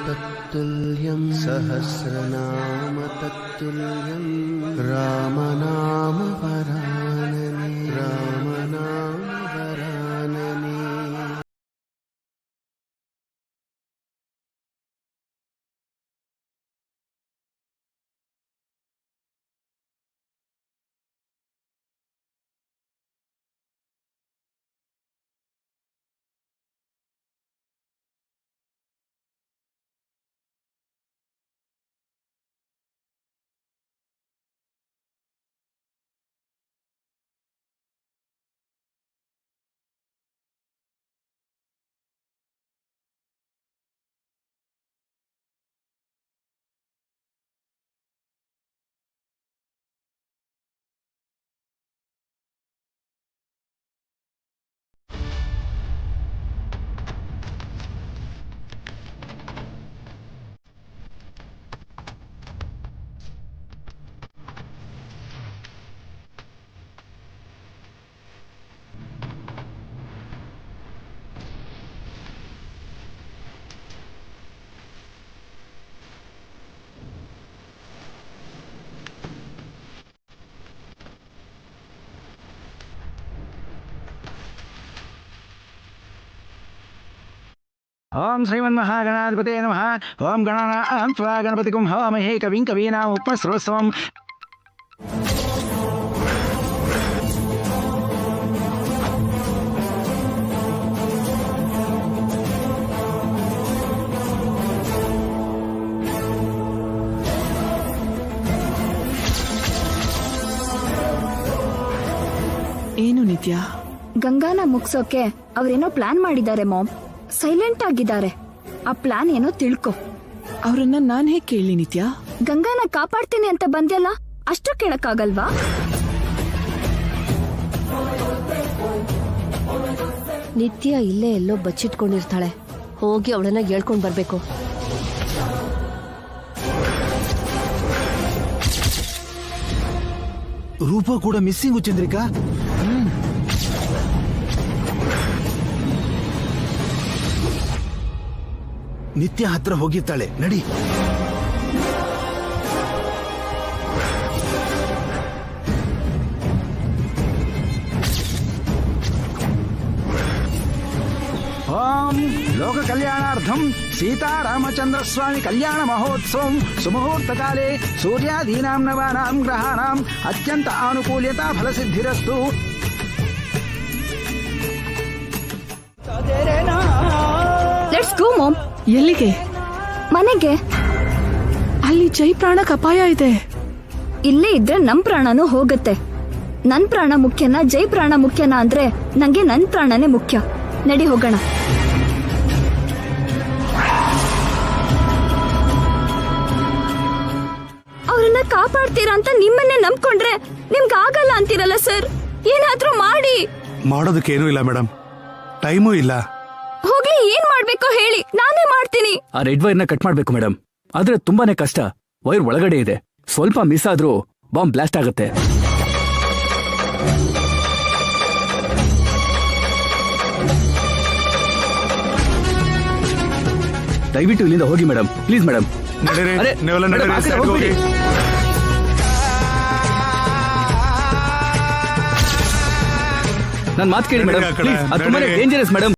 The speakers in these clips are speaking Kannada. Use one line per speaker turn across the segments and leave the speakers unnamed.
तत्तुल्यं सहस्रनाम तत्तुल्यं रामनाम वरानने रामनाम वरानने।
ओम श्रीमन्महागणाधिपते नमः। ओम गणानां त्वा गणपतिगुं हवामहे कविं कवीनाम् उपमश्रोत्सवम्।
ಏನು ನಿತ್ಯ?
ಗಂಗಾನ ಮುಗ್ಸೋಕೆ ಅವ್ರೇನೋ ಪ್ಲಾನ್ ಮಾಡಿದ್ದಾರೆ ಮಾಮ್. ಸೈಲೆಂಟ್ ಆಗಿದ್ದಾರೆ. ಆ ಪ್ಲಾನ್ ಏನೋ ತಿಳ್ಕೊ.
ಅವ್ರನ್ನ ನಾನ್ ಹೇಗ್ ಕೇಳಿ ನಿತ್ಯ?
ಗಂಗಾನ ಕಾಪಾಡ್ತೀನಿ ಅಂತ ಬಂದ್ಯಲ್ಲ, ಅಷ್ಟು ಕೇಳಕ್ಕಾಗಲ್ವಾ?
ನಿತ್ಯ ಇಲ್ಲೇ ಎಲ್ಲೋ ಬಚ್ಚಿಟ್ಕೊಂಡಿರ್ತಾಳೆ. ಹೋಗಿ ಅವಳನ್ನ ಹೇಳ್ಕೊಂಡ್ ಬರ್ಬೇಕು.
ರೂಪ ಕೂಡ ಮಿಸ್ಸಿಂಗು ಚಂದ್ರಿಕಾ. ನಿತ್ಯ ಹತ್ರ ಹೋಗಿರ್ತಾಳೆ, ನಡಿ.
ओम लोक कल्याणार्थम सीतारामचंद्र स्वामी कल्याण महोत्सव सुमुहूर्त काले सूर्यादीनां नवानां ग्रहाणां अत्यंत आनुकूल्यता फलसिद्धिरस्तु।
Let's go ma'am.
ಎಲ್ಲಿಗೆ?
ಮನೆಗೆ.
ಅಲ್ಲಿ ಜೈ ಪ್ರಾಣಕ್ ಅಪಾಯ ಇದೆ.
ಇಲ್ಲೇ ಇದ್ರೆ ನಮ್ ಪ್ರಾಣನೂ ಹೋಗುತ್ತೆ. ನನ್ ಪ್ರಾಣ ಮುಖ್ಯನಾ ಜೈ ಪ್ರಾಣ ಮುಖ್ಯನಾ ಅಂದ್ರೆ ನಂಗೆ ನನ್ ಪ್ರಾಣನೇ ಮುಖ್ಯ. ನಡಿ ಹೋಗೋಣ. ಅವ್ರನ್ನ ಕಾಪಾಡ್ತೀರಾ ಅಂತ ನಿಮ್ಮನ್ನೇ ನಂಬ್ಕೊಂಡ್ರೆ ನಿಮ್ಗೆ ಆಗಲ್ಲ ಅಂತೀರಲ್ಲ ಸರ್. ಏನಾದ್ರೂ ಮಾಡಿ.
ಮಾಡೋದಕ್ಕೇನೂ ಇಲ್ಲ ಮೇಡಮ್, ಟೈಮೂ ಇಲ್ಲ.
ಹೋಗ್ಲಿ, ಏನ್ ಮಾಡ್ಬೇಕೋ ಹೇಳಿ, ನಾನೇ ಮಾಡ್ತೀನಿ.
ಆ ರೆಡ್ ವೈರ್ ನ ಕಟ್ ಮಾಡ್ಬೇಕು ಮೇಡಮ್, ಆದ್ರೆ ತುಂಬಾನೇ ಕಷ್ಟ. ವೈರ್ ಒಳಗಡೆ ಇದೆ, ಸ್ವಲ್ಪ ಮಿಸ್ ಆದ್ರೂ ಬಾಂಬ್ ಬ್ಲಾಸ್ಟ್ ಆಗುತ್ತೆ. ದಯವಿಟ್ಟು ಇಲ್ಲಿಂದ ಹೋಗಿ ಮೇಡಮ್, ಪ್ಲೀಸ್ ಮೇಡಮ್. ನನ್ನ ಮಾತು ಕೇಳಿ ಮೇಡಮ್, ಪ್ಲೀಸ್. ಅದು ತುಂಬಾನೇ ಡೇಂಜರಸ್ ಮೇಡಮ್.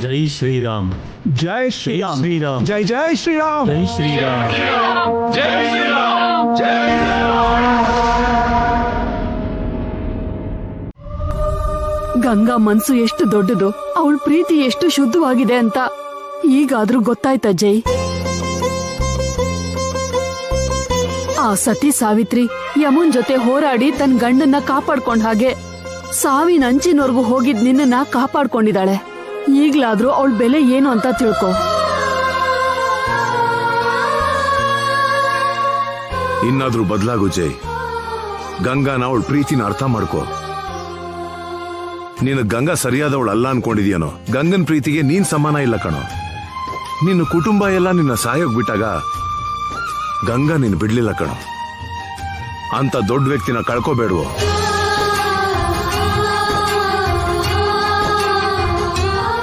ಜೈ ಶ್ರೀರಾಮ್
ಜೈ ಶ್ರೀರಾಮ್
ಶ್ರೀರಾಮ್
ಜೈ ಜೈ ಶ್ರೀರಾಮ್
ಜೈ ಶ್ರೀರಾಮ್
ಗಂಗಾ ಮನ್ಸು ಎಷ್ಟು ದೊಡ್ಡದು, ಅವಳ ಪ್ರೀತಿ ಎಷ್ಟು ಶುದ್ಧವಾಗಿದೆ ಅಂತ ಈಗಾದ್ರೂ ಗೊತ್ತಾಯ್ತಾ ಜೈ? ಆ ಸತಿ ಸಾವಿತ್ರಿ ಯಮುನ್ ಜೊತೆ ಹೋರಾಡಿ ತನ್ನ ಗಂಡನ್ನ ಕಾಪಾಡ್ಕೊಂಡ್ ಹಾಗೆ ಸಾವಿನ ಅಂಚಿನವರೆಗೂ ಹೋಗಿದ್ ನಿನ್ನನ್ನ ಕಾಪಾಡ್ಕೊಂಡಿದ್ದಾಳೆ. ಈಗ್ಲಾದ್ರೂ ಅವಳ ಬೆಲೆ ಏನು ಅಂತ ತಿಳ್ಕೊ.
ಇನ್ನಾದ್ರೂ ಬದಲಾಗು ಜೈ. ಗಂಗಾನ ಅವಳ ಪ್ರೀತಿನ ಅರ್ಥ ಮಾಡ್ಕೋ. ನೀನು ಗಂಗಾ ಸರಿಯಾದವಳು ಅಲ್ಲ ಅನ್ಕೊಂಡಿದ್ಯಾನೋ, ಗಂಗನ್ ಪ್ರೀತಿಗೆ ನೀನ್ ಸಮಾನ ಇಲ್ಲ ಕಣೋ. ನಿನ್ನ ಕುಟುಂಬ ಎಲ್ಲ ನಿನ್ನ ಸಾಯೋಗ್ ಬಿಟ್ಟಾಗ ಗಂಗಾ ನೀನು ಬಿಡ್ಲಿಲ್ಲ ಕಣೋ. ಅಂತ ದೊಡ್ಡ ವ್ಯಕ್ತಿನ ಕಳ್ಕೋಬೇಡ್ವೋ.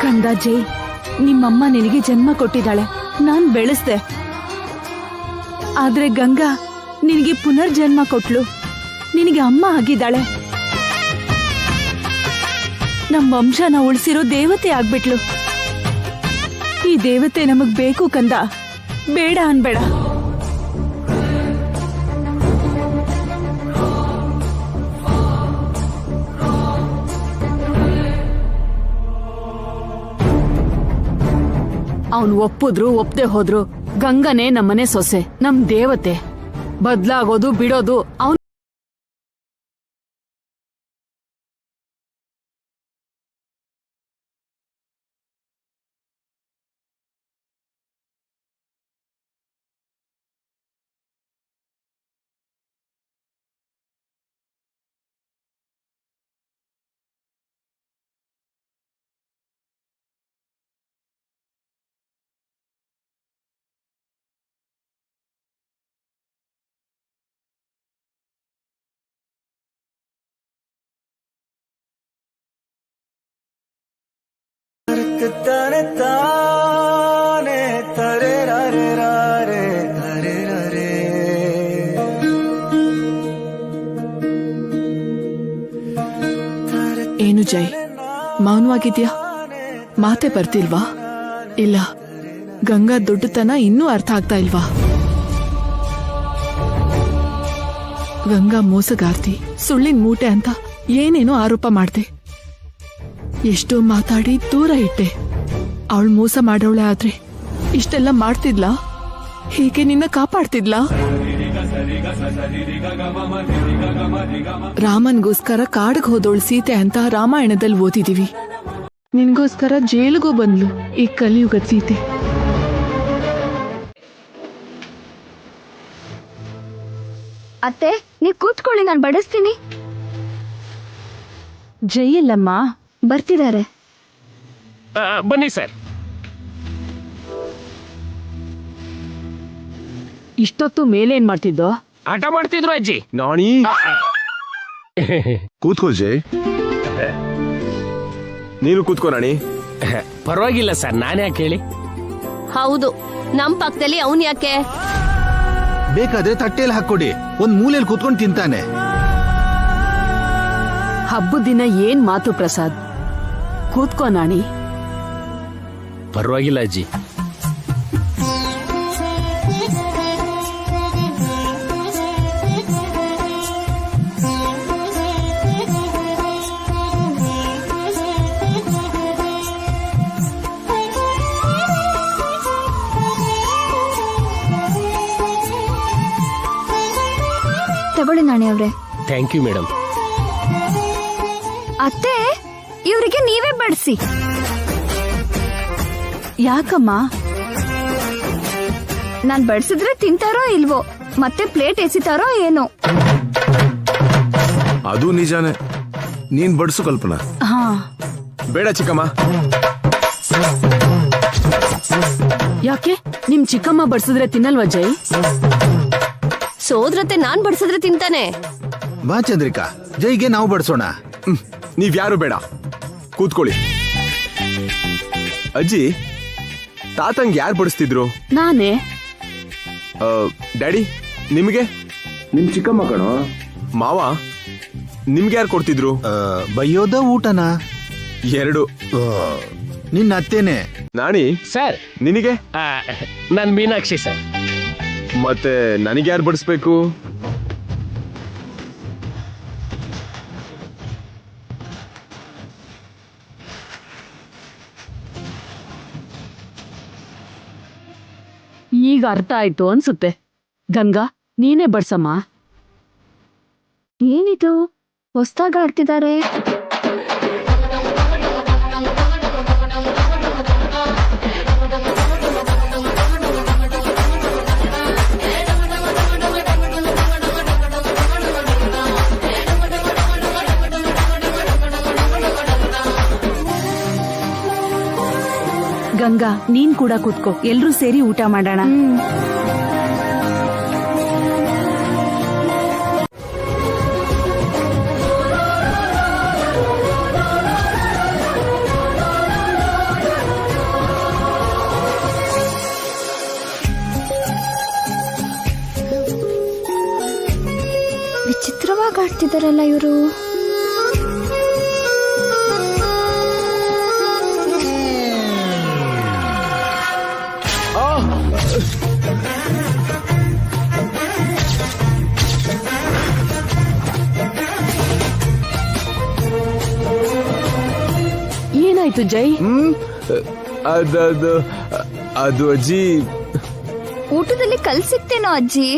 ಕಂದ ಜೈ, ನಿಮ್ಮಮ್ಮ ನಿನಗೆ ಜನ್ಮ ಕೊಟ್ಟಿದ್ದಾಳೆ, ನಾನ್ ಬೆಳೆಸ್ದೆ. ಆದ್ರೆ ಗಂಗಾ ನಿನಗೆ ಪುನರ್ಜನ್ಮ ಕೊಟ್ಲು, ನಿನಗೆ ಅಮ್ಮ ಆಗಿದ್ದಾಳೆ. ನಮ್ಮ ವಂಶನ ಉಳಿಸಿರೋ ದೇವತೆ ಆಗ್ಬಿಟ್ಲು. ಈ ದೇವತೆ ನಮಗ್ ಬೇಕು ಕಂದ, ಬೇಡ ಅನ್ಬೇಡ. ಅವನು ಒಪ್ಪಿದ್ರು ಒಪ್ಪದೆ ಹೋದ್ರು ಗಂಗನೇ ನಮ್ಮನೆ ಸೊಸೆ, ನಮ್ ದೇವತೆ. ಬದ್ಲಾಗೋದು ಬಿಡೋದು ಅವನ್ ಏನು ಜೈ, ಮೌನವಾಗಿದ್ಯಾ? ಮಾತೆ ಬರ್ತಿಲ್ವಾ? ಇಲ್ಲ, ಗಂಗಾ ದೊಡ್ಡತನ ಇನ್ನೂ ಅರ್ಥ ಆಗ್ತಾ ಇಲ್ವಾ? ಗಂಗಾ ಮೋಸಗಾರ್ತಿ, ಸುಳ್ಳಿನ ಮೂಟೆ ಅಂತ ಏನೇನೋ ಆರೋಪ ಮಾಡ್ದೆ. ಎಷ್ಟೋ ಮಾತಾಡಿ ದೂರ ಇಟ್ಟೆ. ಅವಳು ಮೋಸ ಮಾಡೋಳೆ ಆದ್ರೆ ಇಷ್ಟೆಲ್ಲ ಮಾಡ್ತಿದ್ಲಾ? ಹೀಗೆ ನಿನ್ನ ಕಾಪಾಡ್ತಿದ್ಲಾ? ರಾಮನ್ಗೋಸ್ಕರ ಕಾಡಿಗೆ ಹೋದೋಳು ಸೀತೆ ಅಂತ ರಾಮಾಯಣದಲ್ಲಿ ಓದಿದೀವಿ. ನಿನ್ಗೋಸ್ಕರ ಜೈಲಿಗೂ ಬಂದ್ಲು ಈ ಕಲಿಯುಗದ ಸೀತೆ.
ಅತ್ತೆ, ನೀವ್ ಕೂತ್ಕೊಳ್ಳಿ, ನಾನು ಬಡಿಸ್ತೀನಿ.
ಜೈಯಲ್ಲಮ್ಮ
ಬರ್ತಿದ್ದಾರೆ.
ಬನ್ನಿ ಸರ್.
ಇಷ್ಟೊತ್ತು ಮೇಲೇನ್ ಮಾಡ್ತಿದ್ದೋ?
ಆಟ ಮಾಡ್ತಿದ್ರು ಅಜ್ಜಿ.
ನಾಣಿ ಕೂತ್ಕೋ ಜೈ. ನೀನು ಕೂತ್ಕೋ ರಾಣಿ.
ಪರವಾಗಿಲ್ಲ ಸರ್, ನಾನೇ ಯಾಕೆ ಹೇಳಿ.
ಹೌದು, ನಮ್ ಪಕ್ಕದಲ್ಲಿ ಅವನ್ ಯಾಕೆ?
ಬೇಕಾದ್ರೆ ತಟ್ಟೆಯಲ್ಲಿ ಹಾಕೊಡಿ, ಒಂದ್ ಮೂಲೆಯಲ್ಲಿ ಕೂತ್ಕೊಂಡು ತಿಂತಾನೆ.
ಹಬ್ಬದ ದಿನ ಏನ್ ಮಾತು ಪ್ರಸಾದ್, ಕೂತ್ಕೋ ನಾಣಿ.
ಪರವಾಗಿಲ್ಲ ಅಜ್ಜಿ.
ತಗೊಳ್ಳಿ ನಾಣಿ ಅವ್ರೆ.
Thank you madam.
ಅತ್ತೆ, ಇವರಿಗೆ ನೀವೇ ಬಡಿಸಿ.
ಯಾಕಮ್ಮ?
ನಾನ್ ಬಡಿಸಿದ್ರೆ ತಿಂತಾರೋ ಇಲ್ವೋ, ಮತ್ತೆ ಪ್ಲೇಟ್ ಎಸಿತಾರೋ ಏನೋ.
ಅದು ನಿಜಾನೇ. ನೀನ್ ಬಡ್ಸು ಕಲ್ಪನಾ.
ಹಾ,
ಬೇಡ ಚಿಕ್ಕಮ್ಮ.
ಯಾಕೆ ನಿಮ್ ಚಿಕ್ಕಮ್ಮ ಬಡ್ಸಿದ್ರೆ ತಿನ್ನಲ್ವಾ ಜೈ?
ಸೋದ್ರತೆ ನಾನ್ ಬಡ್ಸಿದ್ರೆ ತಿಂತಾನೆ.
ಬಾ ಚಂದ್ರಿಕಾ, ಜೈಗೆ ನಾವು ಬಡ್ಸೋಣ.
ನೀವ್ಯಾರು ಬೇಡ, ಕೂತ್ಕೊಳ್ಳಿ. ಅಜ್ಜಿ, ತಾತಂಗ್ ಯಾರು ಬಡಿಸ್ತಿದ್ರು?
ನಾನೇ.
ಡ್ಯಾಡಿ, ನಿಮಗೆ?
ನಿಮ್ ಚಿಕ್ಕಮ್ಮ ಕಣೋ.
ಮಾವ, ನಿಮ್ಗೆ ಯಾರು ಕೊಡ್ತಿದ್ರು?
ಬೈಯೋದ ಊಟನ?
ಎರಡು.
ನಿನ್ನ ಅತ್ತೇನೆ.
ನಾಣಿ
ಸರ್
ನಿನಗೆ
ನನ್ ಮೀನಾಕ್ಷಿ ಸರ್.
ಮತ್ತೆ ನನಗೆ ಯಾರು ಬಡಿಸ್ಬೇಕು?
ಈಗ ಅರ್ಥ ಆಯ್ತು ಅನ್ಸುತ್ತೆ. ಗಂಗಾ, ನೀನೇ ಬಡ್ಸಮ್ಮ.
ಏನಿದು ಹೊಸ್ದಾಗ ಆಡ್ತಿದ್ದಾರೆ?
ಗಂಗಾ, ನೀನ್ ಕೂಡ ಕೂತ್ಕೋ, ಎಲ್ರೂ ಸೇರಿ ಊಟ ಮಾಡೋಣ.
ವಿಚಿತ್ರವಾಗಿ ಆಡ್ತಿದಾರಲ್ಲ ಇವರು.
ಏನಾಯ್ತು ಜೈ?
ಅದು ಅಜ್ಜಿ,
ಊಟದಲ್ಲಿ ಕಲ್ ಸಿಕ್ತೇನೋ ಅಜ್ಜಿ.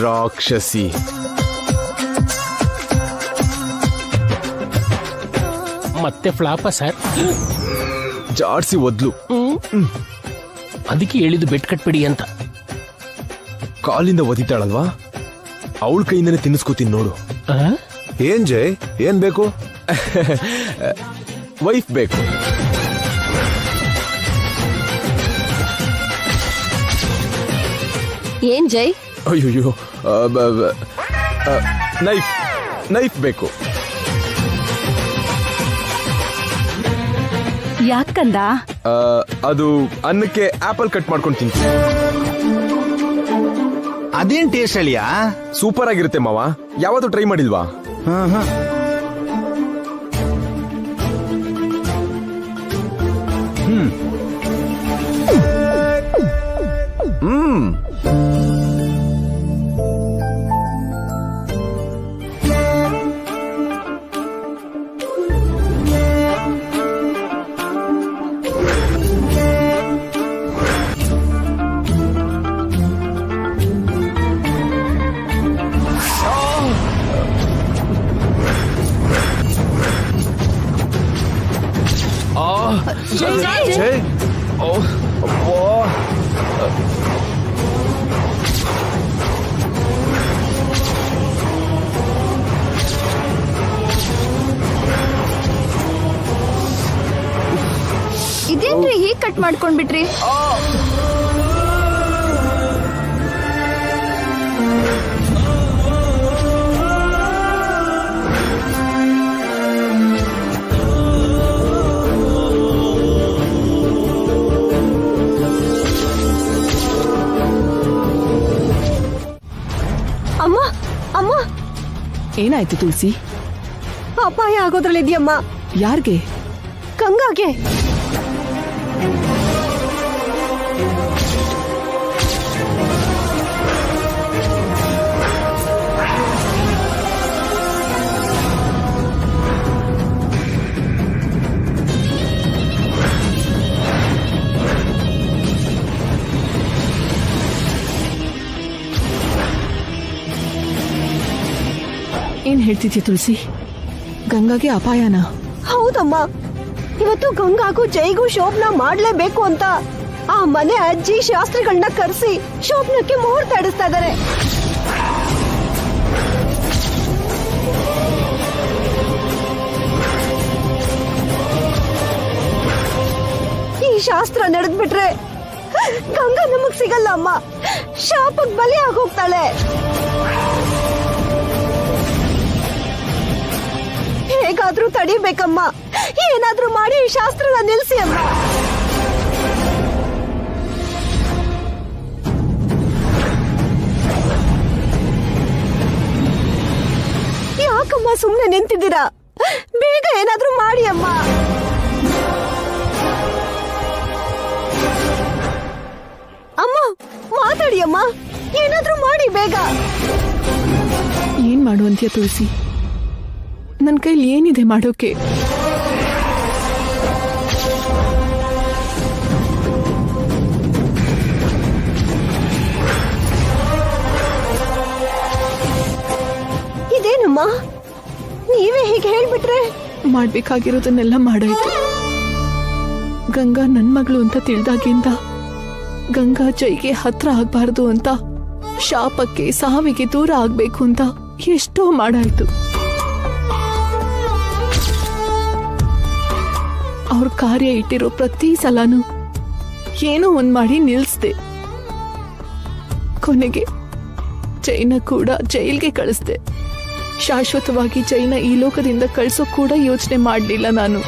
ರಾಕ್ಷಸಿ.
ಮತ್ತೆ ಫ್ಲಾಪ ಸರ್.
ಜಾಡ್ಸಿ ಒದ್ಲು.
ಅದಕ್ಕೆ ಹೇಳಿದ್ದು ಬೆಟ್ ಕಟ್ಬಿಡಿ ಅಂತ.
ಕಾಲಿಂದ ಒದಿತಾಳಲ್ವಾ, ಅವಳ ಕೈಯಿಂದನೇ ತಿನ್ನಿಸ್ಕೋತೀನಿ ನೋಡು.
ಏನ್ ಜೈ, ಏನ್ ಬೇಕು?
ವೈಫ್ ಬೇಕು.
ಏನ್ ಜೈ?
ಅಯ್ಯೋ, ನೈಫ್ ಬೇಕು.
ಯಾಕಂದ?
ಅದು ಅನ್ನಕ್ಕೆ ಆಪಲ್ ಕಟ್ ಮಾಡ್ಕೊಂಡು ತಿಂತೀನಿ.
ಅದೇನ್ ಟೇಸ್ಟ್ ಅಳಿಯಾ?
ಸೂಪರ್ ಆಗಿರುತ್ತೆ ಮಾವ. ಯಾವತ್ತೂ ಟ್ರೈ ಮಾಡಿಲ್ವಾ?
ಇದೇನ್ರಿ ಹೀಗ್ ಕಟ್ ಮಾಡ್ಕೊಂಡ್ಬಿಟ್ರಿ?
ಅಮ್ಮ ಅಮ್ಮ,
ಏನಾಯ್ತು ತುಳಸಿ?
ಅಪಾಯ ಆಗೋದ್ರಲ್ಲಿದ್ಯಮ್ಮ.
ಯಾರ್ಗೆ?
ಗಂಗಾಗೆ.
ಏನ್ ಹೇಳ್ತಿದ್ಯ ತುಳಸಿ? ಗಂಗಾಗೆ ಅಪಾಯನ?
ಹೌದಮ್ಮ, ಇವತ್ತು ಗಂಗಾಗೂ ಜೈಗೂ ಶೋಭನ ಮಾಡ್ಲೇಬೇಕು ಅಂತ ಆ ಮನೆ ಅಜ್ಜಿ ಶಾಸ್ತ್ರಿಗಳನ್ನ ಕರೆಸಿ ಶೋಭನಕ್ಕೆ ಮುಹೂರ್ತ ಇಡಿಸ್ತಾ ಇದಾರೆ. ಈ ಶಾಸ್ತ್ರ ನಡೆದ್ಬಿಟ್ರೆ ಗಂಗಾ ನಮಗ್ ಸಿಗಲ್ಲ ಅಮ್ಮ, ಶಾಪಕ್ ಬಲಿ ಆಗೋಗ್ತಾಳೆ. ಹೇಗಾದ್ರೂ ತಡಿಬೇಕಮ್ಮ, ಏನಾದ್ರೂ ಮಾಡಿ ಈ ಶಾಸ್ತ್ರನ ನಿಲ್ಸಿ ಅಮ್ಮ. ಯಾಕಮ್ಮ ಸುಮ್ನೆ ನಿಂತಿದ್ದೀರಾ? ಬೇಗ ಏನಾದ್ರೂ ಮಾಡಿ ಅಮ್ಮ. ಅಮ್ಮ ಮಾತಾಡಿ ಅಮ್ಮ, ಏನಾದ್ರೂ ಮಾಡಿ ಬೇಗ.
ಏನ್ ಮಾಡುವಂತ್ಯ ತುಳಸಿ? ನನ್ ಕೈಲಿ ಏನಿದೆ ಮಾಡೋಕೆ?
ಇದೇನಮ್ಮ, ನೀವೇ ಹೀಗೆ ಹೇಳ್ಬಿಟ್ರೆ?
ಮಾಡ್ಬೇಕಾಗಿರೋದನ್ನೆಲ್ಲ ಮಾಡಾಯ್ತು. ಗಂಗಾ ನನ್ ಮಗಳು ಅಂತ ತಿಳಿದಾಗಿಂದ ಗಂಗಾ ಜೈಗೆ ಹತ್ರ ಆಗ್ಬಾರ್ದು ಅಂತ, ಶಾಪಕ್ಕೆ ಸಾವಿಗೆ ದೂರ ಆಗ್ಬೇಕು ಅಂತ ಎಷ್ಟೋ ಮಾಡಾಯ್ತು. ಅವ್ರ ಕಾರ್ಯ ಇಟ್ಟಿರೋ ಪ್ರತಿ ಸಲನೂ ಏನೋ ಒಂದ್ ಮಾಡಿ ನಿಲ್ಸ್ದೆ. ಕೊನೆಗೆ ಜೈನ ಕೂಡ ಜೈಲ್ಗೆ ಕಳಿಸ್ದೆ. ಶಾಶ್ವತವಾಗಿ ಜೈನ ಈ ಲೋಕದಿಂದ ಕಳ್ಸೋ ಕೂಡ ಯೋಚನೆ ಮಾಡ್ಲಿಲ್ಲ ನಾನು.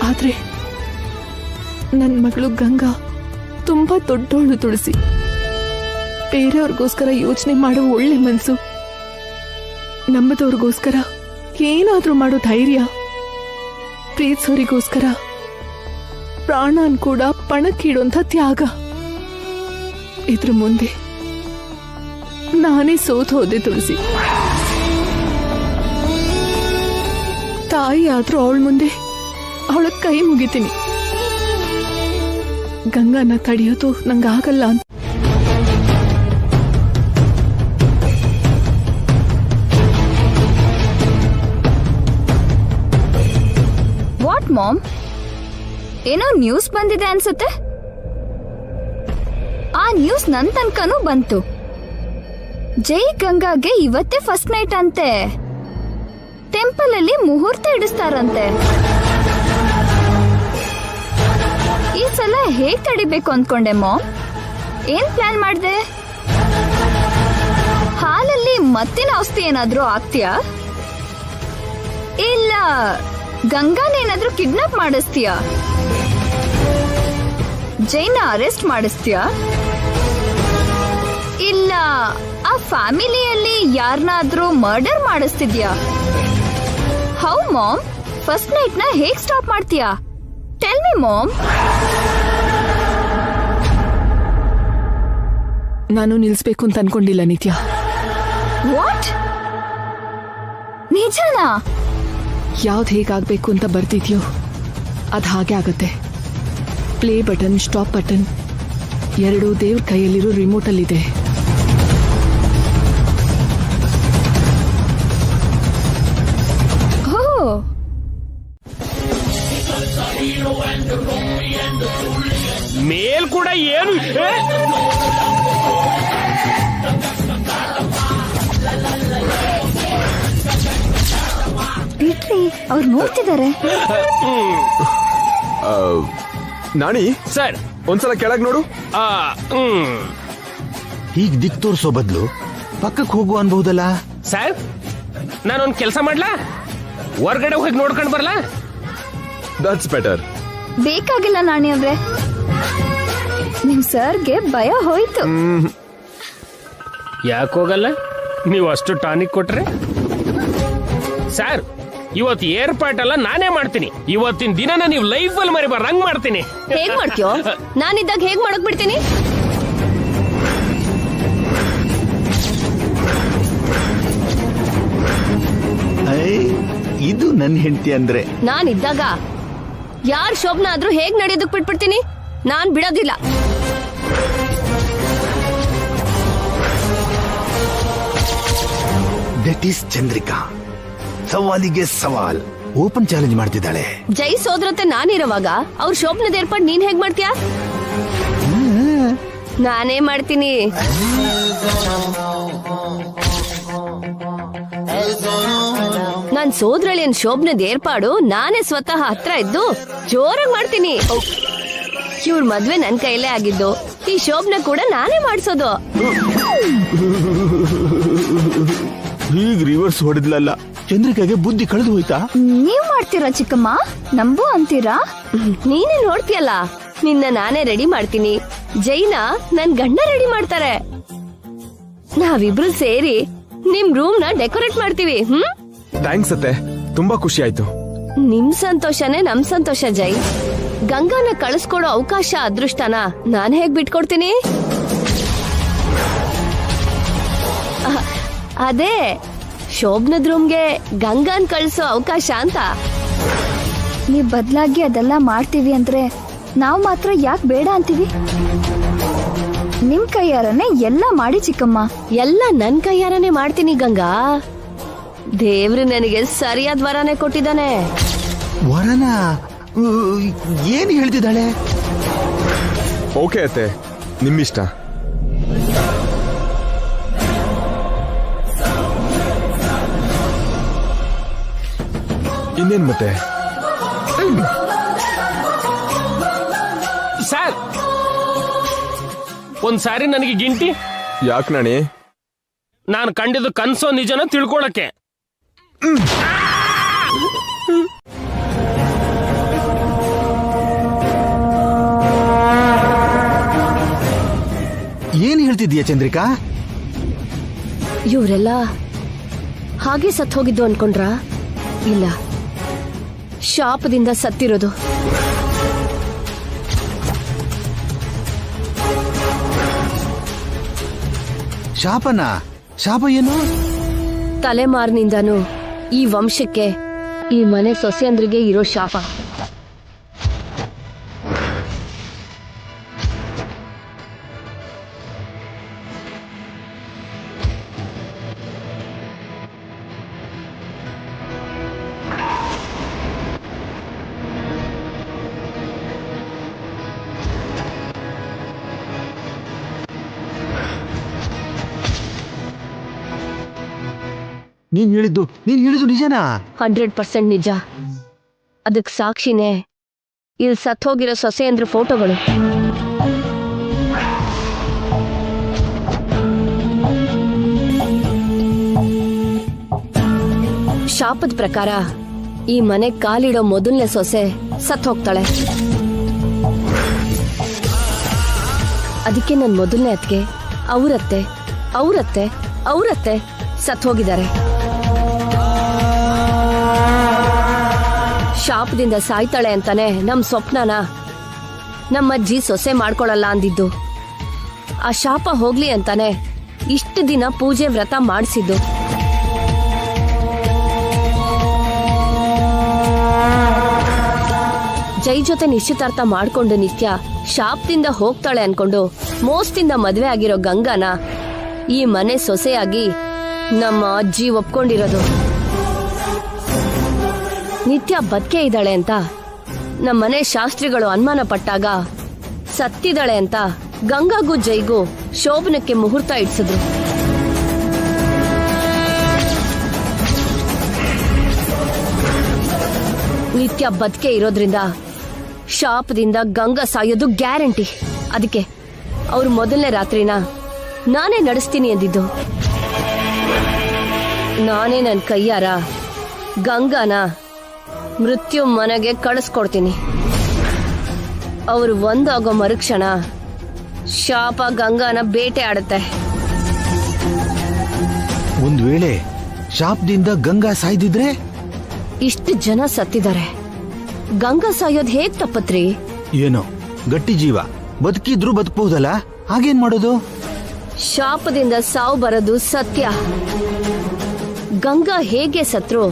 ಆದ್ರೆ ನನ್ ಮಗಳು ಗಂಗಾ ತುಂಬಾ ದೊಡ್ಡೋಳು ತುಳಸಿ. ಬೇರೆಯವ್ರಿಗೋಸ್ಕರ ಯೋಚನೆ ಮಾಡೋ ಒಳ್ಳೆ ಮನ್ಸು, ನಂಬದವ್ರಿಗೋಸ್ಕರ ಏನಾದ್ರೂ ಮಾಡೋ ಧೈರ್ಯ, ಪ್ರೀತಿಸೋರಿಗೋಸ್ಕರ ಪ್ರಾಣನ್ ಕೂಡ ಪಣಕ್ಕಿಡೋಂಥ ತ್ಯಾಗ. ಇದ್ರ ಮುಂದೆ ನಾನೇ ಸೋತು ಹೋದೆ ತುಳಸಿ. ತಾಯಿ ಆದ್ರೂ ಅವಳ ಮುಂದೆ ಅವಳ ಕೈ ಮುಗಿತೀನಿ. ಗಂಗಾನ ತಡೆಯೋದು ನಂಗಾಗಲ್ಲ ಅಂತ.
ವಾಟ್ ಮಾಮ್, ಏನೋ ನ್ಯೂಸ್ ಬಂದಿದೆ ಅನ್ಸುತ್ತೆ. ಆ ನ್ಯೂಸ್ ನನ್ ತನಕನೂ ಬಂತು. ಜೈ ಗಂಗಾಗೆ ಇವತ್ತೇ ಫಸ್ಟ್ ನೈಟ್ ಅಂತೆ. ಟೆಂಪಲ್ ಅಲ್ಲಿ ಮುಹೂರ್ತ ಇಡಿಸ್ತಾರಂತೆ. ಈ ಸಲ ಹೇಗ್ ತಡಿಬೇಕು ಅನ್ಕೊಂಡೆ ಮಾಮ್. ಏನ್ ಪ್ಲಾನ್ ಮಾಡ್ದೆ? ಹಾಲಲ್ಲಿ ಮತ್ತಿನ ಔಷಧಿ ಏನಾದ್ರೂ ಆಗ್ತೀಯಾ? ಇಲ್ಲ ಗಂಗಾನೇನಾದ್ರೂ ಕಿಡ್ನಾಪ್ ಮಾಡಿಸ್ತೀಯಾ? ಜೈನ ಅರೆಸ್ಟ್ ಮಾಡಿಸ್ತೀಯಾ? ಇಲ್ಲ ಆ ಫ್ಯಾಮಿಲಿಯಲ್ಲಿ ಯಾರನ್ನಾದ್ರೂ ಮರ್ಡರ್ ಮಾಡಿಸ್ತಿದ್ಯಾ? ಹೌ ಮಾಮ್, ಫಸ್ಟ್ ನೈಟ್ ನ ಹೇಗ್ ಸ್ಟಾಪ್ ಮಾಡ್ತೀಯಾ? Tell me mom.
ನಾನು ನಿಲ್ಸ್ಬೇಕು ಅಂತ ಅನ್ಕೊಂಡಿಲ್ಲ ನಿತ್ಯ.
ವಾಟ್? ನಿಜನಾ?
ಯಾವ್ದು ಹೇಗಾಗ್ಬೇಕು ಅಂತ ಬರ್ತಿದ್ಯೋ ಅದ್ ಹಾಗೆ ಆಗತ್ತೆ. ಪ್ಲೇ ಬಟನ್, ಸ್ಟಾಪ್ ಬಟನ್ ಎರಡೂ ದೇವ್ರ ಕೈಯಲ್ಲಿರೋ ರಿಮೋಟ್ ಅಲ್ಲಿದೆ.
ಮೇಲ್ ಕೂಡ ಏನು
ಬಿಟ್ರಿ, ಅವ್ರು ನೋಡ್ತಿದ್ದಾರೆ.
ನಾಣಿ
ಸರ್
ಒಂದ್ಸಲ ಕೆಳಗ್ ನೋಡು.
ಈಗ ದಿಕ್ ತೋರ್ಸೋ ಬದ್ಲು ಪಕ್ಕಕ್ಕೆ ಹೋಗು ಅನ್ಬಹುದಲ್ಲ.
ಸರ್ ನಾನೊಂದ್ ಕೆಲಸ ಮಾಡ್ಲಾ? ಹೊರ್ಗಡೆ ಹೋಗಿ ನೋಡ್ಕೊಂಡ್ ಬರ್ಲಾ?
That's better.
ಬೇಕಾಗಿಲ್ಲ ನಾಣಿ ಅವ್ರೆ, ನಿಮ್ ಸರ್ಗೆ ಭಯ ಹೋಯ್ತು.
ಯಾಕೋಗಲ್ಲ? ನೀವು ಅಷ್ಟು ಟಾನಿಕ್ ಕೊಟ್ರೆ ಸರ್, ಇವತ್ತು ಏರ್ಪಾಟೆಲ್ಲ ನಾನೇ ಮಾಡ್ತೀನಿ. ಇವತ್ತಿನ ದಿನನ ನೀವು ಲೈಫ್ ಅಲ್ಲಿ ಮರಿಬಾರ್ದಂಗ್ ಮಾಡ್ತೀನಿ.
ಹೇಗ್ ಮಾಡ್ತೀಯೋ? ನಾನಿದ್ದಾಗ ಹೇಗ್ ಮಾಡಕ್ ಬಿಡ್ತೀನಿ?
ಇದು ನನ್ನ ಹೆಂಡತಿ ಅಂದ್ರೆ.
ನಾನಿದ್ದಾಗ ಯಾರ್ ಶೋಭನ ಆದ್ರೂ ಹೇಗ್ ನಡೆಯೋದಕ್ ಬಿಟ್ಬಿಡ್ತೀನಿ? ನಾನ್ ಬಿಡೋದಿಲ್ಲ.
That is Chandrika. ಸವಾಲಿಗೆ ಸವಾಲ್, ಓಪನ್ ಚಾಲೆಂಜ್ ಮಾಡ್ತಿದ್ದಾಳೆ.
ಜೈ ಸೋದರತೆ ನಾನಿರುವಾಗ ಅವ್ರ ಶೋಭನದ ಏರ್ಪಾಟ್ ನೀನ್ ಹೇಗ್ ಮಾಡ್ತೀಯ? ನಾನೇ ಮಾಡ್ತೀನಿ. ನಾನ್ ಸೋದರಳಿಯನ್ ಶೋಭನದ ಏರ್ಪಾಡು ನಾನೇ ಸ್ವತಃ ಹತ್ರ ಇದ್ದು ಜೋರಾಗಿ ಮಾಡ್ತೀನಿ. ಇವ್ರ ಮದ್ವೆ ನನ್ ಕೈಲೇ ಆಗಿದ್ದು, ಈ ಶೋಭನ ಕೂಡ ನಾನೇ ಮಾಡ್ಸೋದು.
ಈಗ ರಿವರ್ಸ್ ಹೊಡೆದ್ಲಲ್ಲ, ಚಂದ್ರಿಕಾಗೆ ಬುದ್ಧಿ ಕಳೆದು ಹೋಯ್ತಾ?
ನೀವ್ ಮಾಡ್ತೀರಾ ಚಿಕ್ಕಮ್ಮ? ನಂಬು ಅಂತೀರಾ?
ನೀನೇ ನೋಡ್ತೀಯಲ್ಲ, ನಿನ್ನ ನಾನೇ ರೆಡಿ ಮಾಡ್ತೀನಿ, ಜೈನ ನನ್ ಗಂಡ ರೆಡಿ ಮಾಡ್ತಾರೆ. ನಾವಿಬ್ರು ಸೇರಿ ನಿಮ್ ರೂಮ್ ನ ಡೆಕೋರೇಟ್ ಮಾಡ್ತೀವಿ.
ಥ್ಯಾಂಕ್ಸ್ ಅತ್ತೆ, ತುಂಬಾ ಖುಷಿ ಆಯ್ತು.
ನಿಮ್ ಸಂತೋಷನೇ ನಮ್ ಸಂತೋಷ ಜೈ. ಗಂಗಾನ ಕಳಿಸ್ಕೊಡೋ ಅವಕಾಶ ಅದೃಷ್ಟನ ನಾನ್ ಹೇಗ್ ಬಿಟ್ಕೊಡ್ತೀನಿ? ಅದೇ ಶೋಭನದ್ ರೂಮ್ಗೆ ಗಂಗಾನ್ ಕಳ್ಸೋ ಅವಕಾಶ ಅಂತ.
ನೀವ್ ಬದ್ಲಾಗಿ ಅದೆಲ್ಲ ಮಾಡ್ತೀವಿ ಅಂದ್ರೆ ನಾವ್ ಮಾತ್ರ ಯಾಕೆ ಬೇಡ ಅಂತೀವಿ? ನಿಮ್ ಕೈಯಾರನೆ ಎಲ್ಲ ಮಾಡಿ ಚಿಕ್ಕಮ್ಮ.
ಎಲ್ಲ ನನ್ ಕೈಯಾರನೆ ಮಾಡ್ತೀನಿ ಗಂಗಾ. ದೇವ್ರು ನನಗೆ ಸರಿಯಾದ ವರನೇ ಕೊಟ್ಟಿದ್ದಾನೆ.
ವರನ ಏನ್ ಹೇಳ್ತಿದ್ದಾಳೆ?
ಓಕೆ ಅತ್ತೆ, ನಿಮ್ಮಿಷ್ಟ. ಇನ್ನೇನ್ ಮತ್ತೆ?
ಸರ್, ಒಂದ್ಸಾರಿ ನನಗೆ ಗಿಂಟಿ.
ಯಾಕೆ ನಾಣಿ?
ನಾನು ಕಂಡಿದ್ದು ಕನ್ಸೋ ನಿಜನ ತಿಳ್ಕೊಳಕ್ಕೆ.
ಏನ್ ಹೇಳ್ತಿದ್ದೀಯ ಚಂದ್ರಿಕಾ?
ಇವರೆಲ್ಲ ಹಾಗೆ ಸತ್ ಹೋಗಿದ್ದು ಅನ್ಕೊಂಡ್ರ? ಇಲ್ಲ, ಶಾಪದಿಂದ ಸತ್ತಿರೋದು.
ಶಾಪನ? ಶಾಪ ಏನು?
ತಲೆಮಾರಿನಿಂದಾನು ಈ ವಂಶಕ್ಕೆ, ಈ ಮನೆ ಸೊಸೆಯಂದ್ರಿಗೆ ಇರೋ ಶಾಪ.
ನೀನ್ ಹೇಳಿದ್ದು ನಿಜನಾ?
100% ನಿಜ. ಅದಕ್ ಸಾಕ್ಷಿನೇ ಇಲ್ಲಿ ಸತ್ ಹೋಗಿರೋ ಸೊಸೆಯಂದ್ರ ಫೋಟೋಗಳು. ಶಾಪದ ಪ್ರಕಾರ ಈ ಮನೆ ಕಾಲಿಡೋ ಮೊದಲನೇ ಸೊಸೆ ಸತ್ ಹೋಗ್ತಾಳೆ. ಅದಕ್ಕೆ ನನ್ ಮೊದಲನೇ ಅತ್ತಿಗೆ ಅವ್ರತ್ತೆ ಸತ್ ಹೋಗಿದ್ದಾರೆ. ಶಾಪದಿಂದ ಸಾಯ್ತಾಳೆ ಅಂತಾನೆ ನಮ್ ಸ್ವಪ್ನನ ನಮ್ಮಜ್ಜಿ ಸೊಸೆ ಮಾಡ್ಕೊಳಲ್ಲ ಅಂದಿದ್ದು. ಆ ಶಾಪ ಹೋಗ್ಲಿ ಅಂತಾನೆ ಇಷ್ಟು ದಿನ ಪೂಜೆ ವ್ರತ ಮಾಡಿಸಿದ್ದು. ಜೈ ಜೊತೆ ನಿಶ್ಚಿತಾರ್ಥ ಮಾಡ್ಕೊಂಡು ನಿತ್ಯ ಶಾಪದಿಂದ ಹೋಗ್ತಾಳೆ ಅನ್ಕೊಂಡು ಮೋಸದಿಂದ ಮದ್ವೆ ಆಗಿರೋ ಗಂಗಾನ ಈ ಮನೆ ಸೊಸೆಯಾಗಿ ನಮ್ಮ ಅಜ್ಜಿ ಒಪ್ಕೊಂಡಿರೋದು. ನಿತ್ಯ ಬದುಕೆ ಇದ್ದಾಳೆ ಅಂತ ನಮ್ಮನೆ ಶಾಸ್ತ್ರಿಗಳು ಅನುಮಾನ ಪಟ್ಟಾಗ ಸತ್ತಿದ್ದಾಳೆ ಅಂತ ಗಂಗಾಗೂ ಜೈಗೂ ಶೋಭನಕ್ಕೆ ಮುಹೂರ್ತ ಇಡ್ಸಿದ್ರು. ನಿತ್ಯ ಬದುಕೆ ಇರೋದ್ರಿಂದ ಶಾಪದಿಂದ ಗಂಗಾ ಸಾಯೋದು ಗ್ಯಾರಂಟಿ. ಅದಕ್ಕೆ ಅವ್ರು ಮೊದಲನೇ ರಾತ್ರಿನ ನಾನೇ ನಡೆಸ್ತೀನಿ ಅಂದಿದ್ದು. ನಾನೇ ನನ್ನ ಕೈಯಾರ ಗಂಗಾನ ಮೃತ್ಯು ಮನೆಗೆ ಕಳಿಸ್ಕೊಡ್ತೀನಿ. ಅವರು ಒಂದಾಗೋ ಮರುಕ್ಷಣ ಶಾಪ ಗಂಗಾನ ಬೇಟೆ ಆಡುತ್ತೆ.
ಒಂದ್ ವೇಳೆ ಶಾಪದಿಂದ ಗಂಗಾ ಸಾಯ್ದಿದ್ರೆ?
ಇಷ್ಟು ಜನ ಸತ್ತಿದ್ದಾರೆ, ಗಂಗಾ ಸಾಯೋದ್ ಹೇಗ್ ತಪ್ಪತ್ರಿ?
ಏನೋ ಗಟ್ಟಿ ಜೀವ, ಬದುಕಿದ್ರು ಬದುಕಬಹುದಲ್ಲ, ಹಾಗೇನ್ ಮಾಡೋದು?
ಶಾಪದಿಂದ ಸಾವು ಬರೋದು ಸತ್ಯ. ಗಂಗಾ ಹೇಗೆ ಸತ್ರು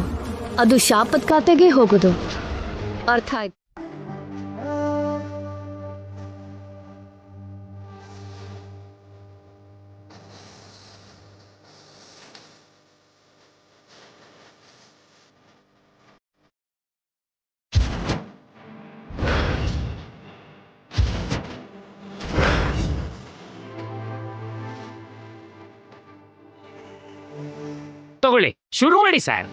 ಅದು ಶಾಪದ ಖಾತೆಗೆ ಹೋಗೋದು. ಅರ್ಥ ಆಯ್ತು?
ತಗೊಳ್ಳಿ, ಶುರು ಮಾಡಿ ಸರ್.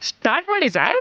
ಸ್ಟಾರ್ಟ್ ಮಾಡಿ ಸರ್.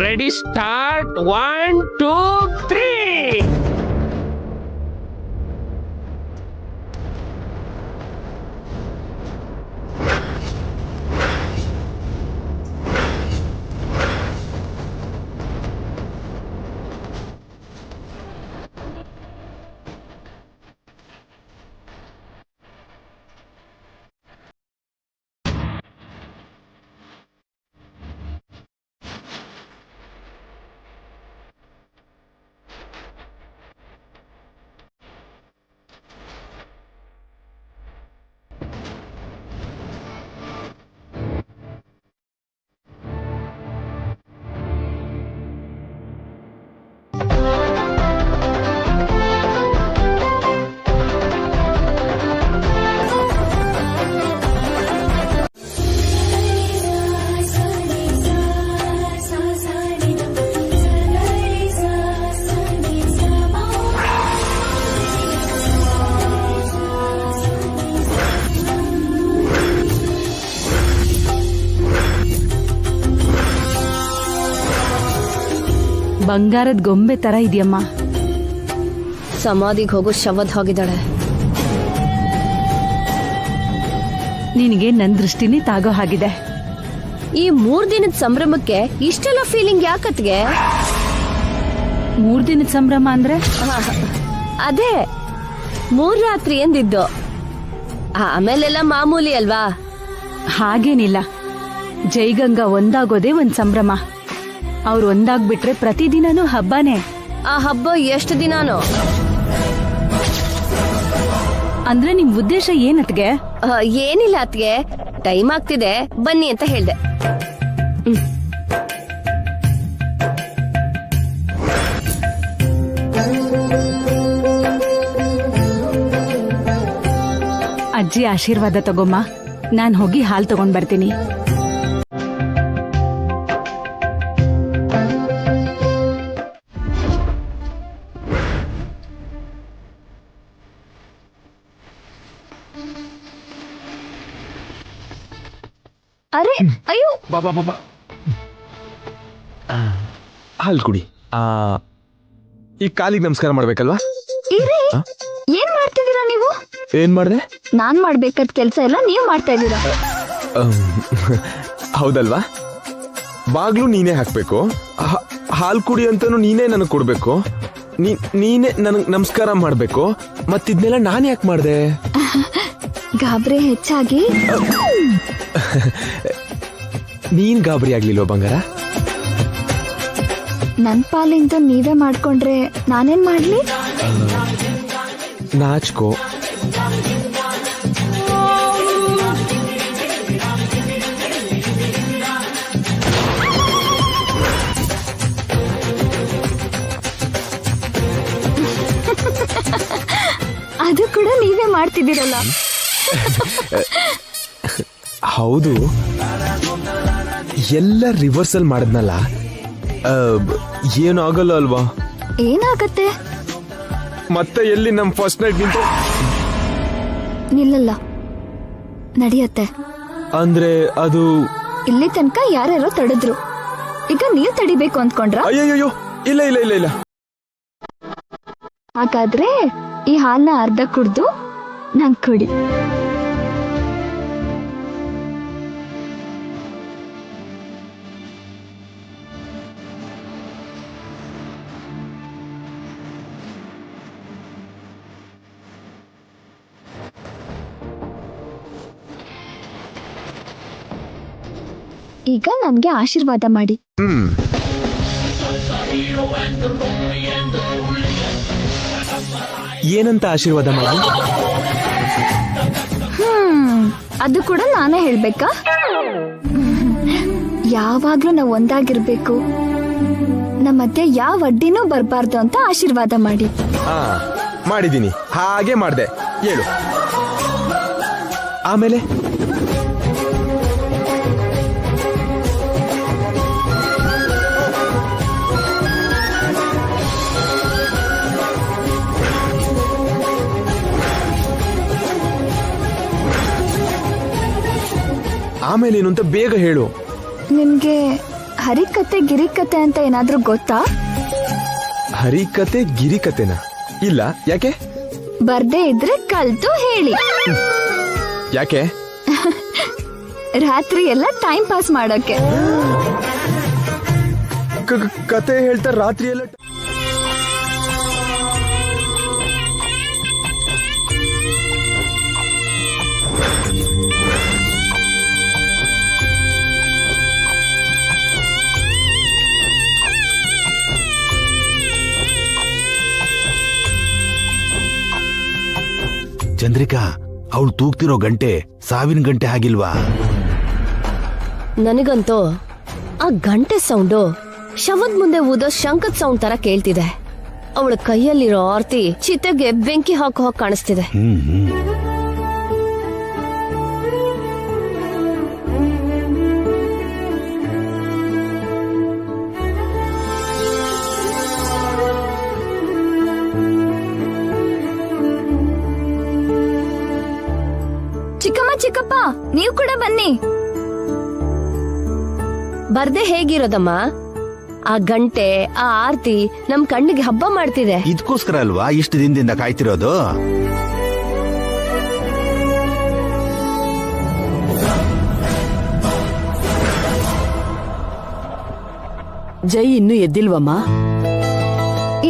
Ready, start. 1, 2, 3.
ಬಂಗಾರದ ಗೊಂಬೆ ತರ ಇದೆಯಮ್ಮ.
ಸಮಾಧಿಗೆ ಹೋಗೋ ಶವದ್ ಹೋಗಿದ್ದಾಳೆ.
ನಿನಗೆ ನನ್ ದೃಷ್ಟಿನೇ ತಾಗೋ ಹಾಗಿದೆ.
ಈ 3 ದಿನದ ಸಂಭ್ರಮಕ್ಕೆ ಇಷ್ಟೆಲ್ಲ ಫೀಲಿಂಗ್ ಯಾಕತ್ಗೆ?
3 ದಿನದ ಸಂಭ್ರಮ ಅಂದ್ರೆ
ಅದೇ 3 ರಾತ್ರಿ ಎಂದಿದ್ದು. ಆಮೇಲೆಲ್ಲ ಮಾಮೂಲಿ ಅಲ್ವಾ?
ಹಾಗೇನಿಲ್ಲ. ಜೈಗಂಗಾ ಒಂದಾಗೋದೇ ಒಂದ್ ಸಂಭ್ರಮ. ಅವ್ರು ಒಂದಾಗ್ಬಿಟ್ರೆ ಪ್ರತಿದಿನನೂ ಹಬ್ಬನೇ.
ಆ ಹಬ್ಬ ಎಷ್ಟು ದಿನಾನೋ?
ಅಂದ್ರೆ ನಿಮ್ ಉದ್ದೇಶ ಏನತ್ಗೆ?
ಏನಿಲ್ಲ ಅತ್ಗೆ, ಟೈಮ್ ಆಗ್ತಿದೆ ಬನ್ನಿ ಅಂತ ಹೇಳ್ದೆ.
ಅಜ್ಜಿ ಆಶೀರ್ವಾದ ತಗೊಮ್ಮ. ನಾನ್ ಹೋಗಿ ಹಾಲ್ ತಗೊಂಡ್ ಬರ್ತೀನಿ.
ಅರೆ ಅಯ್ಯೋ,
ಬಾಬಾ ಬಾಬಾ ಹಾಲ್ ಕುಡಿ. ಈ ಕಾಲಿಗೆ ನಮಸ್ಕಾರ ಮಾಡ್ಬೇಕಲ್ವಾ?
ಇರಿ, ಏನ್ ಮಾಡ್ತಿದ್ದೀರಾ ನೀವು?
ಏನ್ ಮಾಡ್ದೆ?
ನಾನ್ ಮಾಡ್ಬೇಕಾದ ಕೆಲ್ಸ ಎಲ್ಲ ನೀವ್ ಮಾಡ್ತಾ ಇದ್ದೀರಾ.
ಹೌದಲ್ವಾ? ಬಾಗ್ಲು ನೀನೇ ಹಾಕ್ಬೇಕು, ಹಾಲ್ ಕುಡಿ ಅಂತಾನು ನೀನೇ ನನಗ್ ಕೊಡ್ಬೇಕು, ನೀನೇ ನನಗ್ ನಮಸ್ಕಾರ ಮಾಡ್ಬೇಕು. ಮತ್ತಿದ್ನೆಲ್ಲ ನಾನ್ ಯಾಕೆ ಮಾಡ್ದೆ?
ಗಾಬ್ರೆ ಹೆಚ್ಚಾಗಿ
ನೀನ್ ಗಾಬರಿ ಆಗ್ಲಿಲ್ವ ಬಂಗಾರ?
ನನ್ ಪಾಲಿಂದ ನೀವೇ ಮಾಡ್ಕೊಂಡ್ರೆ ನಾನೇನ್ ಮಾಡ್ಲಿ?
ನಾಚ್ಕೋ.
ಅದು ಕೂಡ ನೀವೇ ಮಾಡ್ತಿದ್ದೀರಲ್ಲ.
ಹೌದು, ಎಲ್ಲ ರಿವರ್ಸಲ್ ಮಾಡಿದ್ನಲ್ಲ, ಏನು ಆಗಲ್ಲ ಅಲ್ವಾ?
ಏನಾಗತ್ತೆ?
ಮತ್ತೆ ಎಲ್ಲಿ ನಮ್ ಫಸ್ಟ್ ನೈಟ್ ನಿಂತು
ನಿಲ್ಲಲ್ಲ, ನಡೆಯತ್ತೆ.
ಅಂದ್ರೆ ಅದು
ಇಲ್ಲಿ ತನಕ ಯಾರ್ಯಾರೋ ತಡೆದ್ರು, ಈಗ ನೀವ್ ತಡಿಬೇಕು ಅಂದ್ಕೊಂಡ್ರ?
ಅಯ್ಯಯ್ಯೋ, ಇಲ್ಲ ಇಲ್ಲ ಇಲ್ಲ ಇಲ್ಲ.
ಹಾಗಾದ್ರೆ ಈ ಹಾಲ್ನ ಅರ್ಧ ಕುಡ್ದು ನಂಗ್ ಕುಡಿ. ಈಗ ನನ್ಗೆ ಆಶೀರ್ವಾದ ಮಾಡಿ.
ಏನಂತ ಆಶೀರ್ವಾದ ಮಾಡಿ?
ಅದು ಕೂಡ ನಾನೇ ಹೇಳ್ಬೇಕಾ? ಯಾವಾಗ್ಲೂ ನಾವು ಒಂದಾಗಿರ್ಬೇಕು, ನಮ್ಮ ಮಧ್ಯೆ ಯಾವ ಅಡ್ಡಿನೂ ಬರ್ಬಾರ್ದು ಅಂತ ಆಶೀರ್ವಾದ ಮಾಡಿ.
ಮಾಡಿದೀನಿ, ಹಾಗೆ ಮಾಡ್ದೆ. ಹೇಳು ಆಮೇಲೆ. ಆಮೇಲೆ ಏನು ಅಂತ ಬೇಗ ಹೇಳು.
ನಿಮ್ಗೆ ಹರಿಕತೆ ಗಿರಿಕತೆ ಅಂತ ಏನಾದ್ರೂ ಗೊತ್ತಾ?
ಹರಿಕತೆ ಗಿರಿಕತೆನಾ? ಇಲ್ಲ, ಯಾಕೆ?
ಬರ್ದೇ ಇದ್ರೆ ಕಲ್ತು ಹೇಳಿ.
ಯಾಕೆ?
ರಾತ್ರಿ ಎಲ್ಲ ಟೈಮ್ ಪಾಸ್ ಮಾಡೋಕೆ.
ಕತೆ ಹೇಳ್ತಾ ರಾತ್ರಿ ಎಲ್ಲ?
ಚಂದ್ರಿಕಾ, ಅವಳು ತೂಗ್ತಿರೋ ಗಂಟೆ ಸಾವಿನ ಗಂಟೆ ಆಗಿಲ್ವಾ?
ನನಗಂತೂ ಆ ಗಂಟೆ ಸೌಂಡು ಶವದ ಮುಂದೆ ಊದೋ ಶಂಕದ ಸೌಂಡ್ ತರ ಕೇಳ್ತಿದೆ. ಅವಳ ಕೈಯಲ್ಲಿರೋ ಆರ್ತಿ ಚಿತೆಗೆ ಬೆಂಕಿ ಹಾಕೋ ಹಾಗೆ ಕಾಣಿಸ್ತಿದೆ.
ಚಿಕ್ಕಪ್ಪ, ನೀವು ಕೂಡ ಬನ್ನಿ.
ಬರ್ದೆ ಹೇಗಿರೋದಮ್ಮ? ಆ ಗಂಟೆ, ಆ ಆರ್ತಿ ನಮ್ ಕಣ್ಣಿಗೆ ಹಬ್ಬ ಮಾಡ್ತಿದೆ.
ಇದಕ್ಕೋಸ್ಕರ ಅಲ್ವಾ ಇಷ್ಟು ದಿನದಿಂದ ಕಾಯ್ತಿರೋದು?
ಜೈ ಇನ್ನೂ ಎದ್ದಿಲ್ವಮ್ಮ?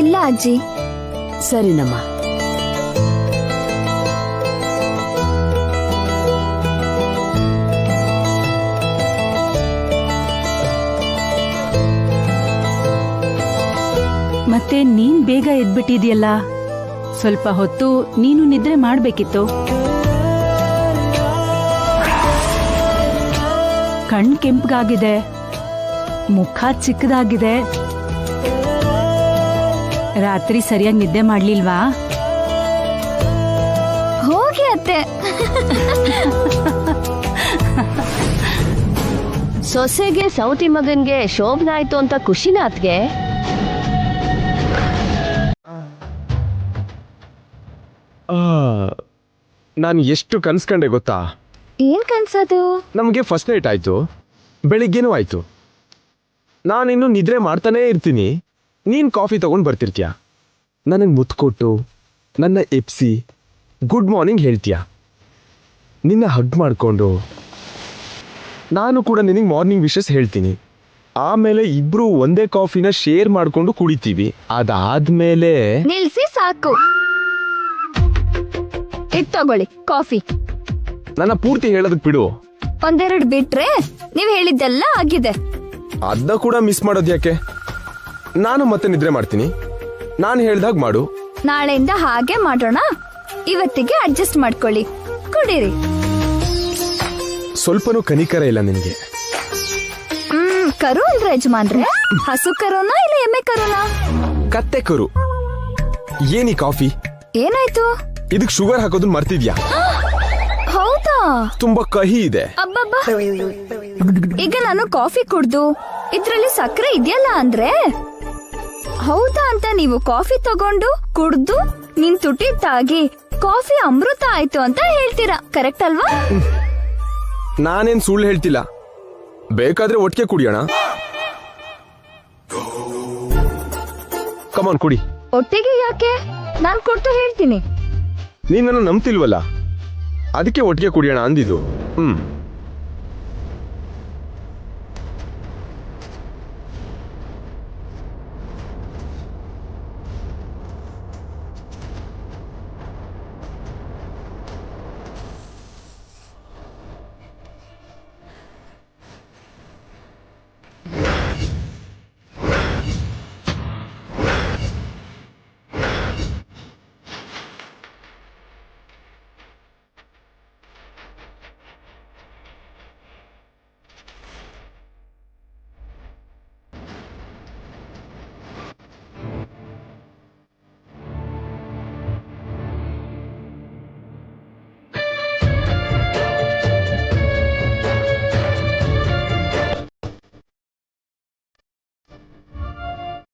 ಇಲ್ಲ ಅಜ್ಜಿ.
ಸರಿನಮ್ಮ.
ಮತ್ತೆ ನೀನ್ ಬೇಗ ಎದ್ಬಿಟ್ಟಿದ್ಯಲ್ಲ, ಸ್ವಲ್ಪ ಹೊತ್ತು ನೀನು ನಿದ್ರೆ ಮಾಡ್ಬೇಕಿತ್ತು. ಕಣ್ ಕೆಂಪಗಾಗಿದೆ, ಮುಖ ಚಿಕ್ಕದಾಗಿದೆ. ರಾತ್ರಿ ಸರಿಯಾಗಿ ನಿದ್ದೆ ಮಾಡ್ಲಿಲ್ವಾ?
ಹೋಗಿ ಅತ್ತೆ.
ಸೊಸೆಗೆ ಸೌತಿ ಮಗನ್ಗೆ ಶೋಭನ ಆಯ್ತು ಅಂತ ಖುಷಿನ ಅತ್ಗೆ?
ನಾನು ಎಷ್ಟು ಕನ್ಸ್ಕೊಂಡೆ ಗೊತ್ತಾ?
ಏನ್ ಕನ್ಸದು?
ನಮಗೆ ಫಸ್ಟ್ ನೈಟ್ ಆಯ್ತು, ಬೆಳಿಗ್ಗೆನೂ ಆಯ್ತು. ನಾನಿನ್ನು ನಿದ್ರೆ ಮಾಡ್ತಾನೇ ಇರ್ತೀನಿ, ನೀನ್ ಕಾಫಿ ತಗೊಂಡ್ ಬರ್ತಿರ್ತೀಯ, ನನಗೆ ಮುತ್ತು ಕೊಟ್ಟು ನನ್ನ ಎಪ್ಸಿ ಗುಡ್ ಮಾರ್ನಿಂಗ್ ಹೇಳ್ತೀಯ. ನಿನ್ನ ಹಗ್ ಮಾಡ್ಕೊಂಡು ನಾನು ಕೂಡ ನಿನಗೆ ಮಾರ್ನಿಂಗ್ ವಿಶಸ್ ಹೇಳ್ತೀನಿ. ಆಮೇಲೆ ಇಬ್ರು ಒಂದೇ ಕಾಫಿನ ಶೇರ್ ಮಾಡ್ಕೊಂಡು ಕುಡಿತೀವಿ. ಅದಾದ್ಮೇಲೆ
ನಿಲ್ಸಿ ಸಾಕು. ತಗೊಳ್ಳಿ ಕಾಫಿ.
ನನ್ನ ಪೂರ್ತಿ ಹೇಳೋದಕ್ ಬಿಡು.
ಒಂದೆರಡು ಬಿಟ್ರೆ ನೀವ್ ಹೇಳಿದ್ದೆಲ್ಲ ಆಗಿದೆ.
ಅದ ಕೂಡ ಮಿಸ್ ಮಾಡೋದು ಯಾಕೆ? ನಾನು ಮತ್ತೆ ನಿದ್ರೆ ಮಾಡ್ತೀನಿ, ನಾನು ಹೇಳ್ದಾಗ ಮಾಡು.
ನಾಳೆಯಿಂದ ಹಾಗೆ ಮಾಡೋಣ. ಇವತ್ತಿಗೆ ಅಡ್ಜಸ್ಟ್ ಮಾಡ್ಕೊಳ್ಳಿ, ಕುಡೀರಿ.
ಸ್ವಲ್ಪನೂ ಕನಿಕರ ಇಲ್ಲ ನಿನ್ಗೆ.
ಕರು ಅಂದ್ರೆ ಯಜಮಾನ್ರೆ, ಹಸು ಕರುನಾ ಇಲ್ಲ ಎಮ್ಮೆ ಕರುನಾ?
ಕತ್ತೆ ಕರು. ಏನಿ ಕಾಫಿ?
ಏನಾಯ್ತು?
ಇದಕ್ ಶುಗರ್ ಹಾಕೋದನ್ನ ಮರ್ತಿದ್ಯಾ?
ಹೌದಾ?
ತುಂಬಾ ಕಹಿ ಇದೆ.
ಅಬ್ಬಬ್ಬಾ, ಈಗ ನಾನು ಕಾಫಿ ಕುಡ್ದು ಇದ್ರಲ್ಲಿ ಸಕ್ಕರೆ ಇದೆಯಲ್ಲ ಅಂದ್ರೆ ಹೌದಾ ಅಂತ ನೀವು ಕಾಫಿ ತಗೊಂಡು ಕುಡ್ದು ನಿನ್ ತುಟಿ ತಾಗಿ ಕಾಫಿ ಅಮೃತ ಆಯ್ತು ಅಂತ ಹೇಳ್ತೀರಾ, ಕರೆಕ್ಟ್ ಅಲ್ವಾ?
ನಾನೇನ್ ಸುಳ್ಳು ಹೇಳ್ತಿಲ್ಲ, ಬೇಕಾದ್ರೆ ಒಟ್ಟಿಗೆ ಕುಡಿಯೋಣ. ಕಮಾನ್ ಕುಡಿ.
ಒಟ್ಟಿಗೆ ಯಾಕೆ? ನಾನ್ ಕೊಡ್ತು ಹೇಳ್ತೀನಿ.
ನೀನ್ ನನ್ನ ನಂಬ್ತಿಲ್ವಲ್ಲ, ಅದಕ್ಕೆ ಒಟ್ಟಿಗೆ ಕುಡಿಯೋಣ ಅಂದಿದ್ದು.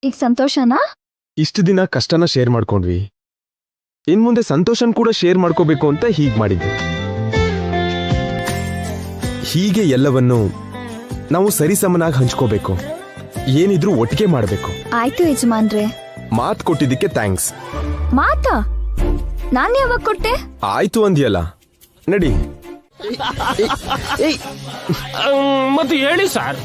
ಈಗ ಸಂತೋಷನಾ?
ಇಷ್ಟು ದಿನ ಕಷ್ಟನ ಶೇರ್ ಮಾಡ್ಕೊಂಡ್ವಿ, ಇನ್ ಮುಂದೆ ಸಂತೋಷನ್ ಕೂಡ ಶೇರ್ ಮಾಡ್ಕೋಬೇಕು ಅಂತ ಹೀಗ್ ಮಾಡಿದ್ವಿ. ಹೀಗೆ ಎಲ್ಲವನ್ನು ನಾವು ಸರಿಸಮನಾಗಿ ಹಂಚ್ಕೋಬೇಕು, ಏನಿದ್ರು ಒಟ್ಟಿಗೆ ಮಾಡ್ಬೇಕು.
ಆಯ್ತು ಯಜಮಾನ್ರೆ.
ಮಾತ್ ಕೊಟ್ಟಿದ್ದಕ್ಕೆ ಥ್ಯಾಂಕ್ಸ್.
ಮಾತಾ? ನಾನ್ ಯಾವಾಗ ಕೊಟ್ಟೆ?
ಆಯ್ತು ಅಂದ್ಯಲ್ಲ, ನಡಿ.
ಮತ್ತೆ ಹೇಳಿ ಸರ್.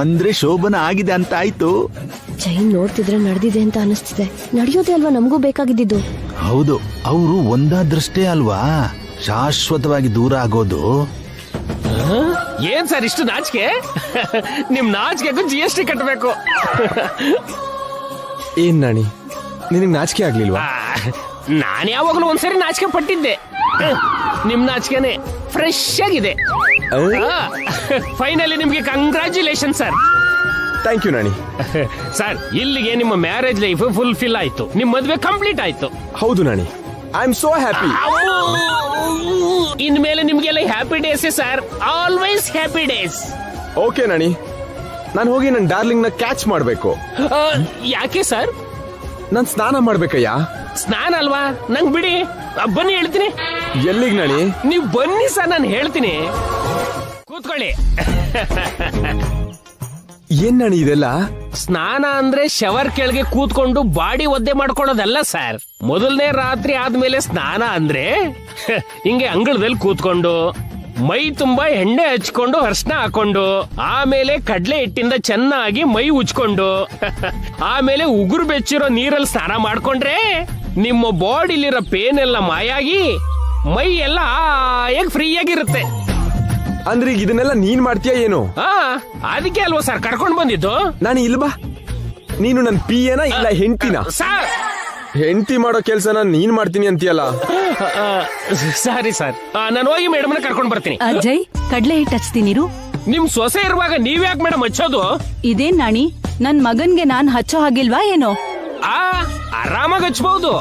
ಅಂದ್ರೆ ಶೋಭನ ಆಗಿದೆ ಅಂತ ಆಯ್ತು.
ಚೈನ್ ನೋಡ್ತಿದ್ರೆ ನಡೆದಿದೆ ಅಂತ ಅನಿಸ್ತಿದೆ. ನಡೆಯೋದೇ ಅಲ್ವಾ ನಮಗೂ ಬೇಕಾಗಿದ್ದು.
ಹೌದು, ಅವರು ಒಂದಾದ್ರಷ್ಟೇ ಅಲ್ವಾ ಶಾಶ್ವತವಾಗಿ ದೂರ ಆಗೋದು.
ಏನ್ ಸರ್ ಇಷ್ಟು ನಾಚಿಕೆ? ನಿಮ್ ನಾಚಿಕೆಗೂ GST ಕಟ್ಟಬೇಕು.
ಏನ್ ನಾಣಿ, ನಿನಗ್ ನಾಚಿಕೆ ಆಗ್ಲಿಲ್ವಾ?
ನಾನು ಯಾವಾಗಲೂ ಒಂದ್ಸರಿ ನಾಚಿಕೆ ಪಟ್ಟಿದ್ದೆ. ನಿಮ್ ನಾಚಿಕೆನೆ ಫ್ರೆಶ್ ಆಗಿದೆ. ಫೈನಲಿ ನಿಮ್ಗೆ ಕಂಗ್ರಾಚ್ಯುಲೇಷನ್ ಸರ್.
ಥ್ಯಾಂಕ್ ಯು ನಾಣಿ.
ಸರ್, ಇಲ್ಲಿಗೆ ನಿಮ್ಮ ಮ್ಯಾರೇಜ್ ಲೈಫ್ ಫುಲ್ಫಿಲ್ ಆಯ್ತು, ನಿಮ್ ಮದ್ವೆ ಕಂಪ್ಲೀಟ್ ಆಯ್ತು.
ಹೌದು Nani, I am so happy.
ಇನ್ಮೇಲೆ ನಿಮ್ಗೆಲ್ಲ happy days sir, always happy days.
Okay Nani, ನಾನು ಹೋಗಿ ನನ್ನ ಡಾರ್ಲಿಂಗ್ ನ ಕ್ಯಾಚ್ ಮಾಡ್ಬೇಕು.
ಯಾಕೆ ಸರ್?
ನಾನ್ ಸ್ನಾನ ಮಾಡ್ಬೇಕಯ್ಯ.
ಸ್ನಾನ ಅಲ್ವಾ, ನಂಗ್ ಬಿಡಿ, ಬನ್ನಿ ಹೇಳ್ತೀನಿ.
ಎಲ್ಲಿಗ್ ನಾಣಿ?
ನೀವ್ ಬನ್ನಿ ಸರ್, ನಾನು ಹೇಳ್ತೀನಿ. ಕೂತ್ಕೊಳ್ಳಿ.
ಏನ್ ನಾಣಿ ಇದೆಲ್ಲ?
ಸ್ನಾನ ಅಂದ್ರೆ ಶವರ್ ಕೆಳಗೆ ಕೂತ್ಕೊಂಡು ಬಾಡಿ ಒದ್ದೆ ಮಾಡ್ಕೊಳ್ಳೋದಲ್ಲ ಸರ್. ಮೊದಲನೇ ರಾತ್ರಿ ಆದ್ಮೇಲೆ ಸ್ನಾನ ಅಂದ್ರೆ ಹಿಂಗೆ ಅಂಗಳದಲ್ಲಿ ಕೂತ್ಕೊಂಡು ಮೈ ತುಂಬಾ ಎಣ್ಣೆ ಹಚ್ಕೊಂಡು ಅರ್ಶನ ಹಾಕೊಂಡು, ಆಮೇಲೆ ಕಡ್ಲೆ ಹಿಟ್ಟಿಂದ ಚೆನ್ನಾಗಿ ಮೈ ಉಜ್ಕೊಂಡು, ಆಮೇಲೆ ಉಗುರು ಬೆಚ್ಚಿರೋ ನೀರಲ್ಲಿ ಸ್ನಾನ ಮಾಡ್ಕೊಂಡ್ರೆ ನಿಮ್ಮ ಬಾಡಿಲಿರೋ ಪೇನ್ ಎಲ್ಲ ಮಾಯಾಗಿ ಮೈ ಎಲ್ಲ ಫ್ರೀ ಆಗಿರುತ್ತೆ.
ಅಂದ್ರೆ ಈಗ ಇದನ್ನೆಲ್ಲ ನೀನ್ ಮಾಡ್ತೀಯ ಏನು?
ಅದಕ್ಕೆ ಅಲ್ವಾ ಸರ್ ಕರ್ಕೊಂಡ್ ಬಂದಿದ್ದು.
ನಾನು ಇಲ್ವಾ, ನೀನು ನನ್ ಪಿಯನ ಇಲ್ಲ ಹೆಂಡ್ತಿನ?
ಸರ್,
ಹೆಂಡ್ತಿ ಮಾಡೋ ಕೆಲ್ಸನ ನೀನ್ ಮಾಡ್ತೀನಿ ಅಂತೀಯಲ್ಲ.
ಸಾರಿ ಸರ್, ನಾನು ಹೋಗಿ ಮೇಡಮ್ನ ಕರ್ಕೊಂಡ್ ಬರ್ತೀನಿ.
ಅಜಯ್, ಕಡ್ಲೆ ಹಿಟ್ಟು ಹಚ್ತೀನಿರು.
ನಿಮ್ ಸೊಸೆ ಇರುವಾಗ ನೀವ್ಯಾಕೆ ಮೇಡಮ್ ಹಚ್ಚೋದು?
ಇದೇನ್ ನಾಣಿ, ನನ್ ಮಗನ್ಗೆ ನಾನ್ ಹಚ್ಚೋ ಹಾಗಿಲ್ವಾ ಏನೋ?
ಆರಾಮಾಗಿ ಹಚ್ಬಹುದು,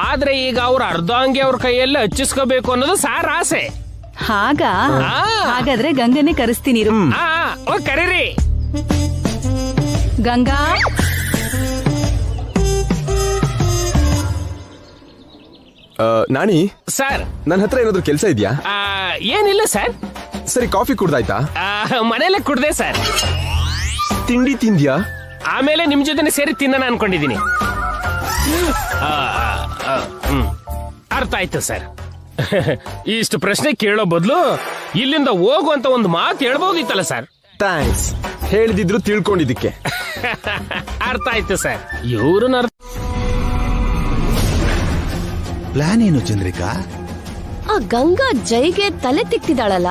ಆದ್ರೆ ಈಗ ಅವ್ರ ಅರ್ಧಾಂಗಿ ಅವ್ರ ಕೈಯಲ್ಲಿ ಹಚ್ಚಿಸ್ಕೋಬೇಕು ಅನ್ನೋದು ಸಾರ್ ಆಸೆ.
ಹಾಗಾದ್ರೆ ಗಂಗನೇ ಕರೆಸ್ತೀನಿರು.
ಕರೀರಿ.
ಗಂಗಾ,
ನಾಣಿ
ಸರ್,
ನನ್ನ ಹತ್ರ ಏನಾದ್ರು ಕೆಲಸ ಇದೆಯಾ?
ಏನಿಲ್ಲ ಸರ್.
ಸರಿ, ಕಾಫಿ ಕುಡ್ದಾಯ್ತಾ?
ಮನೇಲೆ ಕುಡ್ದೆ ಸರ್.
ತಿಂಡಿ ತಿಂದ್ಯಾ?
ಆಮೇಲೆ ನಿಮ್ ಜೊತೆ ಸೇರಿ ತಿನ್ನೋಣ ಅನ್ಕೊಂಡಿದೀನಿ. ಅರ್ಥ ಆಯ್ತು ಸರ್. ಇಷ್ಟು ಪ್ರಶ್ನೆ ಕೇಳೋ ಬದಲು ಇಲ್ಲಿಂದ ಹೋಗುವಂತ ಒಂದು ಮಾತು ಹೇಳ್ಬೋದಿತ್ತಲ್ಲ ಸರ್.
ಥ್ಯಾಂಕ್ಸ್, ಹೇಳಿದಿದ್ರು ತಿಳ್ಕೊಂಡಿದ್ದಕ್ಕೆ.
ಅರ್ಥ ಆಯ್ತು ಸರ್. ಇವ್ರನ್ನ
ಪ್ಲಾನ್ ಏನು ಚಂದ್ರಿಕಾ?
ಆ ಗಂಗಾ ಜೈಗೆ ತಲೆ ತಿಕ್ತಿದ್ದಾಳಲ್ಲ,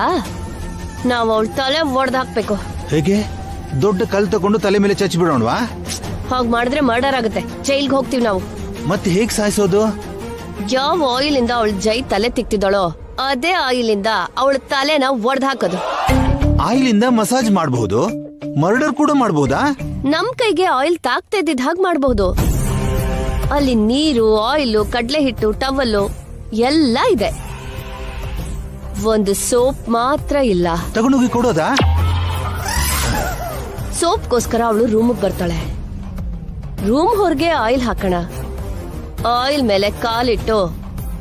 ನಾವ್ ಅವಳ ತಲೆ ಒಡ್ದು ಹಾಕ್ಬೇಕು.
ಹೇಗೆ? ದೊಡ್ಡ ಕಲ್ ತಗೊಂಡು ತಲೆ ಮೇಲೆ ಚಚ್ಚಿ ಬಿಡೋಣವಾ?
ಹಾಗ್ ಮಾಡಿದ್ರೆ ಮರ್ಡರ್ ಆಗುತ್ತೆ, ಜೈಲ್ಗೆ ಹೋಗ್ತೀವಿ ನಾವು.
ಮತ್ತೆ ಹೇಗ್ ಸಾಯಿಸೋದು?
ಯಾವ ಆಯಿಲ್ ಇಂದ ಅವಳ ಜೈ ತಲೆ ತಿಕ್ತಿದ್ದಾಳೋ ಅದೇ ಆಯಿಲ್ ಇಂದ ಅವಳ ತಲೆನ ಒಡ್ದು ಹಾಕೋದು.
ಆಯಿಲ್ ಇಂದ ಮಸಾಜ್ ಮಾಡಬಹುದು, ಮರ್ಡರ್ ಕೂಡ ಮಾಡಬಹುದಾ?
ನಮ್ ಕೈಗೆ ಆಯಿಲ್ ತಾಕ್ತಾ ಇದ್ದಿದ್ ಹಾಗೆ ಮಾಡಬಹುದು. ಅಲ್ಲಿ ನೀರು, ಆಯಿಲ್, ಕಡ್ಲೆ ಹಿಟ್ಟು, ಟವಲ್ಲು ಎಲ್ಲ ಇದೆ. ಒಂದು ಸೋಪ್ ಮಾತ್ರ ಇಲ್ಲ.
ತಗೊಂಡೋಗಿ ಕೊಡೋದಾ?
ಸೋಪ್ಗೋಸ್ಕರ ಅವಳು ರೂಮ್ಗೆ ಬರ್ತಾಳೆ. ರೂಮ್ ಹೊರಗೆ ಆಯಿಲ್ ಹಾಕೋಣ. ಆಯಿಲ್ ಮೇಲೆ ಕಾಲಿಟ್ಟು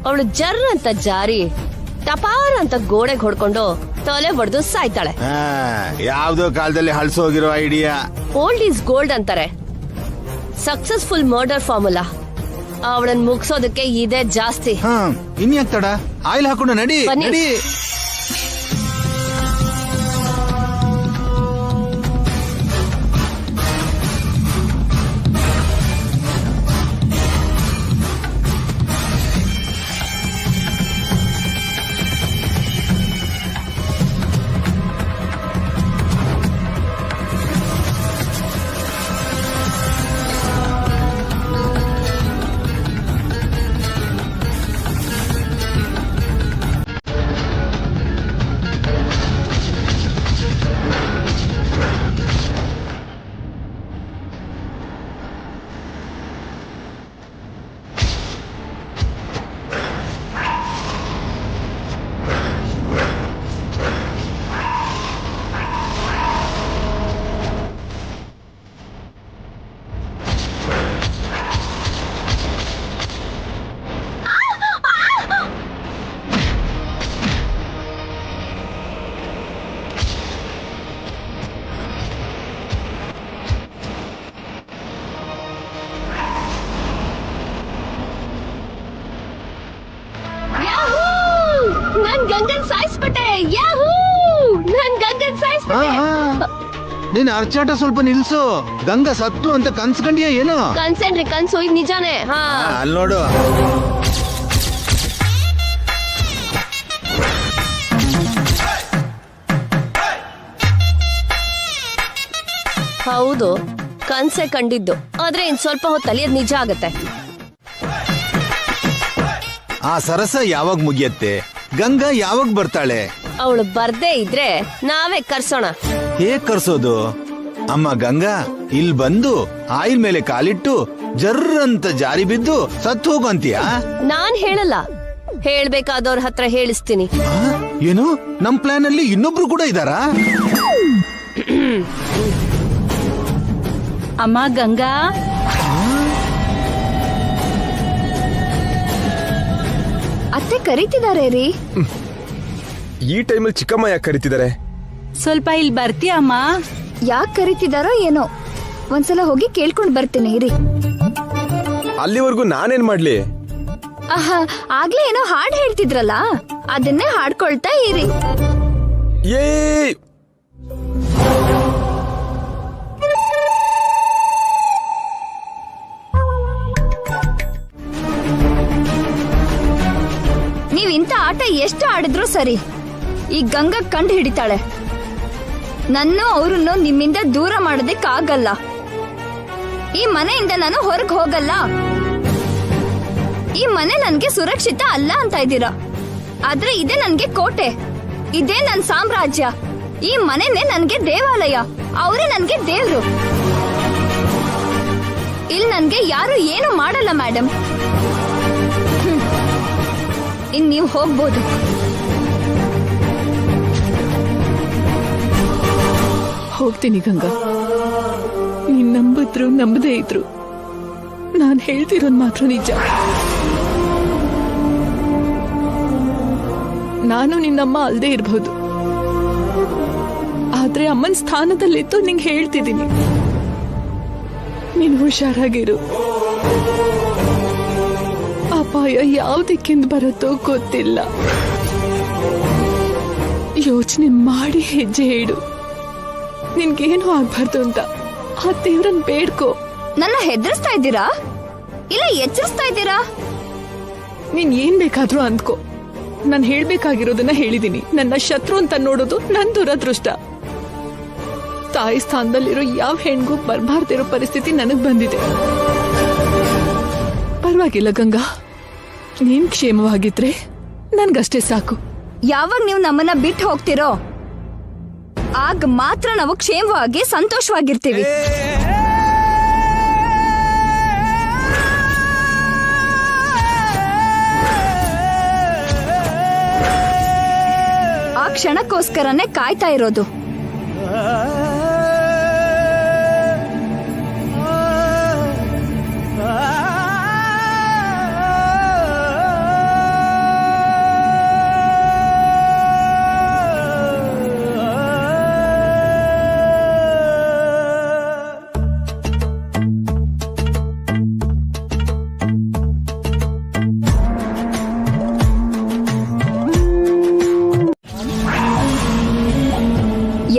ಅವಳು ಜರ್ರ ಅಂತ ಜಾರಿ ಟಪಾರ್ ಅಂತ ಗೋಡೆಗೆ ಹೊಡ್ಕೊಂಡು ತಲೆ ಹೊಡೆದು ಸಾಯ್ತಾಳೆ.
ಯಾವ್ದೋ ಕಾಲದಲ್ಲಿ ಹಳ್ಸೋಗಿರೋ ಐಡಿಯಾ.
ಓಲ್ಡ್ ಈಸ್ ಗೋಲ್ಡ್ ಅಂತಾರೆ. Successful murder formula. ಅವಳನ್ನ ಮುಗಿಸೋದಕ್ಕೆ ಇದೇ ಜಾಸ್ತಿ.
ಇನ್ಯಾಕ್ ತಡ, ಆಯಿಲ್ ಹಾಕೊಂಡು ನಡಿ. ನಡಿ. ನೀನ್ ಅರ್ಚಾಟ ಸ್ವಲ್ಪ ನಿಲ್ಸು. ಗಂಗಾ ಸತ್ಲು ಅಂತ ಕನ್ಸ್ಕಂಡಿಯ ಏನು?
ಕನ್ಸೇನ್ರಿ ಕನ್ಸು, ಇದು ನಿಜಾನೇ. ಹಾ
ಅಲ್ಲಿ ನೋಡು.
ಹೌದು, ಕನ್ಸೆ ಕಂಡಿದ್ದು. ಆದ್ರೆ ಇನ್ ಸ್ವಲ್ಪ ಹೊತ್ತಲ್ಲಿ ಅದ್ ನಿಜ ಆಗತ್ತೆ.
ಆ ಸರಸ ಯಾವಾಗ ಮುಗಿಯತ್ತೆ? ಗಂಗಾ ಯಾವಾಗ ಬರ್ತಾಳೆ?
ಅವಳು ಬರ್ದೇ ಇದ್ರೆ ನಾವೇ ಕರ್ಸೋಣ.
ಹೇಗ್ ಕರ್ಸೋದು? ಅಮ್ಮ ಗಂಗಾ ಇಲ್ಲಿ ಬಂದು ಆಯಿಲ್ ಮೇಲೆ ಕಾಲಿಟ್ಟು ಜರ್ರಂತ ಜಾರಿ ಬಿದ್ದು ಸತ್ತು ಹೋಗಂತೀಯ?
ನಾನ್ ಹೇಳಲ್ಲ, ಹೇಳ್ಬೇಕಾದವ್ರ ಹತ್ರ ಹೇಳಿಸ್ತೀನಿ.
ಏನು, ನಮ್ ಪ್ಲಾನ್ ಅಲ್ಲಿ ಇನ್ನೊಬ್ರು ಕೂಡ ಇದಾರಾ?
ಅಮ್ಮ ಗಂಗಾ,
ಅತ್ತೆ ಕರೀತಿದ್ದಾರೆ ರೀ.
ಈ ಟೈಮಲ್ಲಿ ಚಿಕ್ಕಮ್ಮ ಯಾಕೆ ಕರೀತಿದ್ದಾರೆ?
ಸ್ವಲ್ಪ ಇಲ್ಲಿ ಬರ್ತೀಯ ಅಮ್ಮ?
ಯಾಕೆ ಕರೀತಿದಾರೋ ಏನೋ, ಒಂದ್ಸಲ ಹೋಗಿ ಕೇಳ್ಕೊಂಡ್ ಬರ್ತೀನಿ ಇರಿ.
ಅಲ್ಲಿವರೆಗೂ ನಾನೇನ್ ಮಾಡ್ಲಿ?
ಆಹಾ, ಆಗ್ಲೇ ಏನೋ ಹಾಡ್ ಹೇಳ್ತಿದ್ರಲ್ಲ, ಅದನ್ನೇ ಹಾಡ್ಕೊಳ್ತಾ ಇರಿ.
ಏ
ನೀವ್ ಇಂಥ ಆಟ ಎಷ್ಟು ಆಡಿದ್ರು ಸರಿ, ಈ ಗಂಗಾ ಕಂಡು ಹಿಡಿತಾಳೆ. ನನ್ನೂ ಅವ್ರನ್ನು ನಿಮ್ಮಿಂದ ದೂರ ಮಾಡೋದಕ್ಕಾಗಲ್ಲ. ಈ ಮನೆಯಿಂದ ನಾನು ಹೊರಗೆ ಹೋಗಲ್ಲ. ಈ ಮನೆ ನನ್ಗೆ ಸುರಕ್ಷಿತ ಅಲ್ಲ ಅಂತ ಇದ್ದೀರಾ, ಆದ್ರೆ ಇದೇ ನನ್ಗೆ ಕೋಟೆ, ಇದೇ ನನ್ ಸಾಮ್ರಾಜ್ಯ. ಈ ಮನೆನೇ ನನ್ಗೆ ದೇವಾಲಯ, ಅವರೇ ನನ್ಗೆ ದೇವ್ರು. ಇಲ್ಲಿ ನನ್ಗೆ ಯಾರು ಏನು ಮಾಡಲ್ಲ ಮೇಡಮ್. ಇನ್ ನೀವು ಹೋಗ್ಬೋದು.
ಹೋಗ್ತೀನಿ ಗಂಗಾ. ನೀನ್ ನಂಬಿದ್ರು ನಂಬದೇ ಇದ್ರು ನಾನ್ ಹೇಳ್ತಿರೋದ್ ಮಾತ್ರ ನಿಜ. ನಾನು ನಿನ್ನಮ್ಮ ಅಲ್ದೇ ಇರ್ಬಹುದು, ಆದ್ರೆ ಅಮ್ಮನ ಸ್ಥಾನದಲ್ಲಿತ್ತು ನಿಂಗೆ ಹೇಳ್ತಿದ್ದೀನಿ, ನೀನ್ ಹುಷಾರಾಗಿರು. ಅಪಾಯ ಯಾವ್ದಕ್ಕಿಂದ ಬರುತ್ತೋ ಗೊತ್ತಿಲ್ಲ. ಯೋಚನೆ ಮಾಡಿ ಹೆಜ್ಜೆ ಇಡು. ನಿನ್ಗೇನು ಆಗ್ಬಾರ್ದು ಅಂತ ಆ ದೇವ್ರನ್ ಬೇಡ್ಕೋ.
ನನ್ನ ಹೆದರ್ಸ್ತಾ ಇದ್ದೀರಾ ಇಲ್ಲ ಎಚ್ಚರಿಸ್ತಾ ಇದ್ದೀರಾ?
ನೀನ್ ಏನ್ ಬೇಕಾದ್ರೂ ಅಂದ್ಕೋ, ನಾನ್ ಹೇಳ್ಬೇಕಾಗಿರೋದನ್ನ ಹೇಳಿದೀನಿ. ನನ್ನ ಶತ್ರು ಅಂತ ನೋಡೋದು ನನ್ ದುರದೃಷ್ಟ. ತಾಯಿ ಸ್ಥಾನದಲ್ಲಿರೋ ಯಾವ ಹೆಣ್ಗೂ ಬರ್ಬಾರ್ದಿರೋ ಪರಿಸ್ಥಿತಿ ನನಗ್ ಬಂದಿದೆ. ಪರವಾಗಿಲ್ಲ ಗಂಗಾ, ನೀನ್ ಕ್ಷೇಮವಾಗಿದ್ರೆ ನನ್ಗಷ್ಟೇ ಸಾಕು.
ಯಾವಾಗ ನೀವು ನಮ್ಮನ್ನ ಬಿಟ್ಟು ಹೋಗ್ತಿರೋ ಆಗ ಮಾತ್ರ ನಾವು ಕ್ಷೇಮವಾಗಿ ಸಂತೋಷವಾಗಿರ್ತೀವಿ. ಆ ಕ್ಷಣಕ್ಕೋಸ್ಕರನೇ ಕಾಯ್ತಾ ಇರೋದು.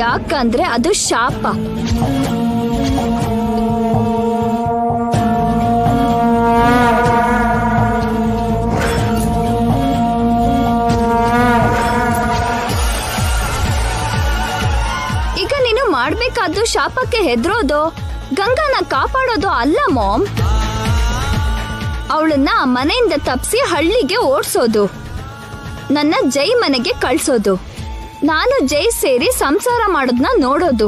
ಯಾಕಂದ್ರೆ ಅದು ಶಾಪ. ಈಗ ನೀನು ಮಾಡ್ಬೇಕಾದ್ದು ಶಾಪಕ್ಕೆ ಹೆದ್ರೋದು, ಗಂಗಾನ ಕಾಪಾಡೋದು ಅಲ್ಲ ಮಾಮ್. ಅವಳನ್ನ ಆ ಮನೆಯಿಂದ ತಪ್ಪಿಸಿ ಹಳ್ಳಿಗೆ ಓಡಿಸೋದು, ನನ್ನ ಜೈ ಮನೆಗೆ ಕಳ್ಸೋದು, ನಾನು ಜೈ ಸೇರಿ ಸಂಸಾರ ಮಾಡೋದನ್ನ ನೋಡೋದು.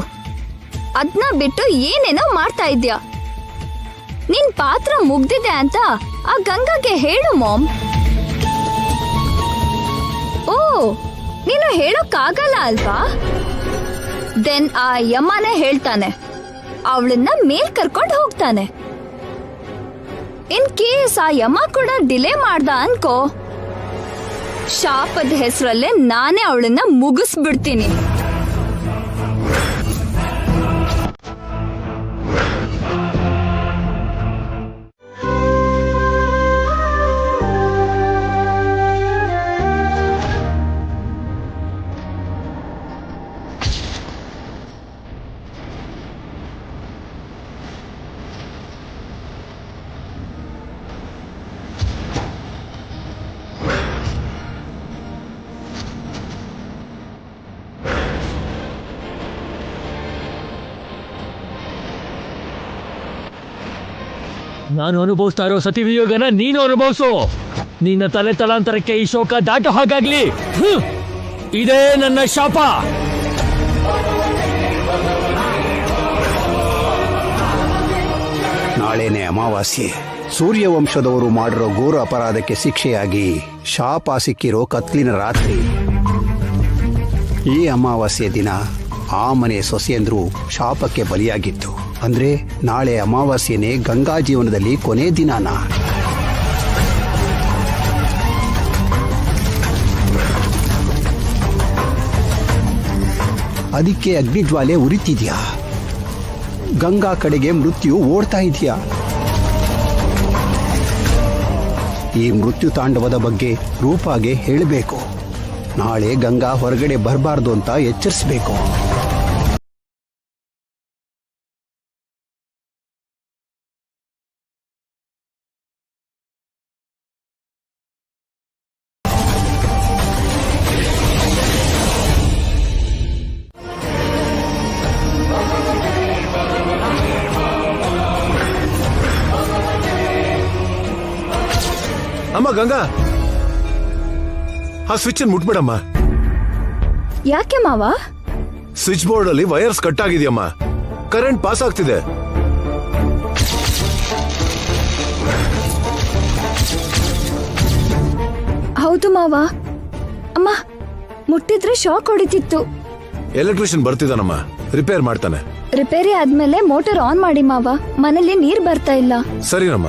ಅದನ್ನ ಬಿಟ್ಟು ಏನೇನೋ ಮಾಡ್ತಾ ಇದ್ಯಾ. ನಿನ್ ಪಾತ್ರ ಮುಗ್ದಿದೆ ಅಂತ ಆ ಗಂಗಾಗೆ ಹೇಳು ಮಾಮ್. ಓ, ನೀನು ಹೇಳೋಕ್ಕಾಗಲ್ಲ ಅಲ್ವಾ? ದೆನ್ ಆ ಯಮನೇ ಹೇಳ್ತಾನೆ, ಅವಳನ್ನ ಮೇಲ್ ಕರ್ಕೊಂಡು ಹೋಗ್ತಾನೆ. ಇನ್ ಕೇಸ್ ಆ ಯಮ ಕೂಡ ಡಿಲೇ ಮಾಡ್ದ ಅನ್ಕೋ, ಶಾಪದ ಹೆಸರಲ್ಲೇ ನಾನೇ ಅವಳನ್ನ ಮುಗಿಸ್ಬಿಡ್ತೀನಿ.
ನಾನು ಅನುಭವಿಸ್ತಾ ಇರೋ ಸತಿ ವಿಯೋಗನ ನೀನು ಅನುಭವಿಸು. ನಿನ್ನ ತಲೆ ತಲಾಂತರಕ್ಕೆ ಈ ಶೋಕ ದಾಟೋ ಹಾಗಾಗ್ಲಿ. ಇದೇ ನನ್ನ ಶಾಪ.
ನಾಳೆನೆ ಅಮಾವಾಸ್ಯೆ. ಸೂರ್ಯವಂಶದವರು ಮಾಡಿರೋ ಘೋರ ಅಪರಾಧಕ್ಕೆ ಶಿಕ್ಷೆಯಾಗಿ ಶಾಪ ಸಿಕ್ಕಿರೋ ಕತ್ಲಿನ ರಾತ್ರಿ. ಈ ಅಮಾವಾಸ್ಯೆ ದಿನ ಆ ಮನೆ ಸೊಸೆಯಂದ್ರು ಶಾಪಕ್ಕೆ ಬಲಿಯಾಗಿತ್ತು. ಅಂದ್ರೆ ನಾಳೆ ಅಮಾವಾಸ್ಯೆನೇ ಗಂಗಾ ಜೀವನದಲ್ಲಿ ಕೊನೆ ದಿನಾನ. ಅದಕ್ಕೆ ಅಗ್ನಿಜ್ವಾಲೆ ಉರಿತಿದ್ಯಾ. ಗಂಗಾ ಕಡೆಗೆ ಮೃತ್ಯು ಓಡ್ತಾ ಇದೆಯಾ. ಈ ಮೃತ್ಯು ತಾಂಡವದ ಬಗ್ಗೆ ರೂಪಾಗೆ ಹೇಳಬೇಕು. ನಾಳೆ ಗಂಗಾ ಹೊರಗಡೆ ಬರಬಾರ್ದು ಅಂತ ಎಚ್ಚರಿಸಬೇಕು.
ಅಮ್ಮ ಗಂಗಾ, ಆ ಸ್ವಿಚ್ ಮುಟ್ಬಿಡಮ್ಮ.
ಯಾಕೆ ಮಾವ?
ಸ್ವಿಚ್ ಬೋರ್ಡ್ ಅಲ್ಲಿ ವೈರ್ಸ್ ಕಟ್ ಆಗಿದೆಯಮ್ಮ. ಕರೆಂಟ್ ಪಾಸ್ ಆಗ್ತಿದೆ.
ಹೌದು ಮಾವ. ಅಮ್ಮ, ಮುಟ್ಟಿದ್ರೆ ಶಾಕ್ ಹೊಡಿತಿತ್ತು.
ಎಲೆಕ್ಟ್ರಿಷಿಯನ್ ಬರ್ತಿದ್ದಾನಮ್ಮ, ರಿಪೇರ್ ಮಾಡ್ತಾನೆ.
ರಿಪೇರಿ ಆದ್ಮೇಲೆ ಮೋಟಾರ್ ಆನ್ ಮಾಡಿ ಮಾವ. ಮನೇಲಿ ನೀರ್ ಬರ್ತಾ ಇಲ್ಲ.
ಸರಿನಮ್ಮ.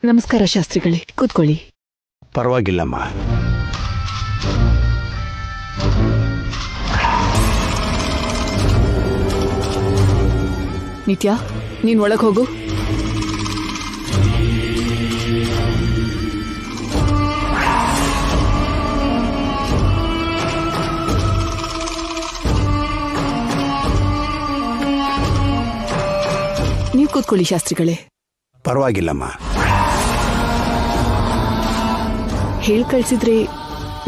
ನಮಸ್ಕಾರ ಶಾಸ್ತ್ರಿಗಳೇ, ಕೂತ್ಕೊಳ್ಳಿ.
ಪರವಾಗಿಲ್ಲಮ್ಮ.
ನಿತ್ಯ, ನೀನ್ ಒಳಗ್ ಹೋಗು. ನೀವು ಕೂತ್ಕೊಳ್ಳಿ ಶಾಸ್ತ್ರಿಗಳೇ.
ಪರವಾಗಿಲ್ಲಮ್ಮ.
ಹೇಳ್ ಕಳ್ಸಿದ್ರೆ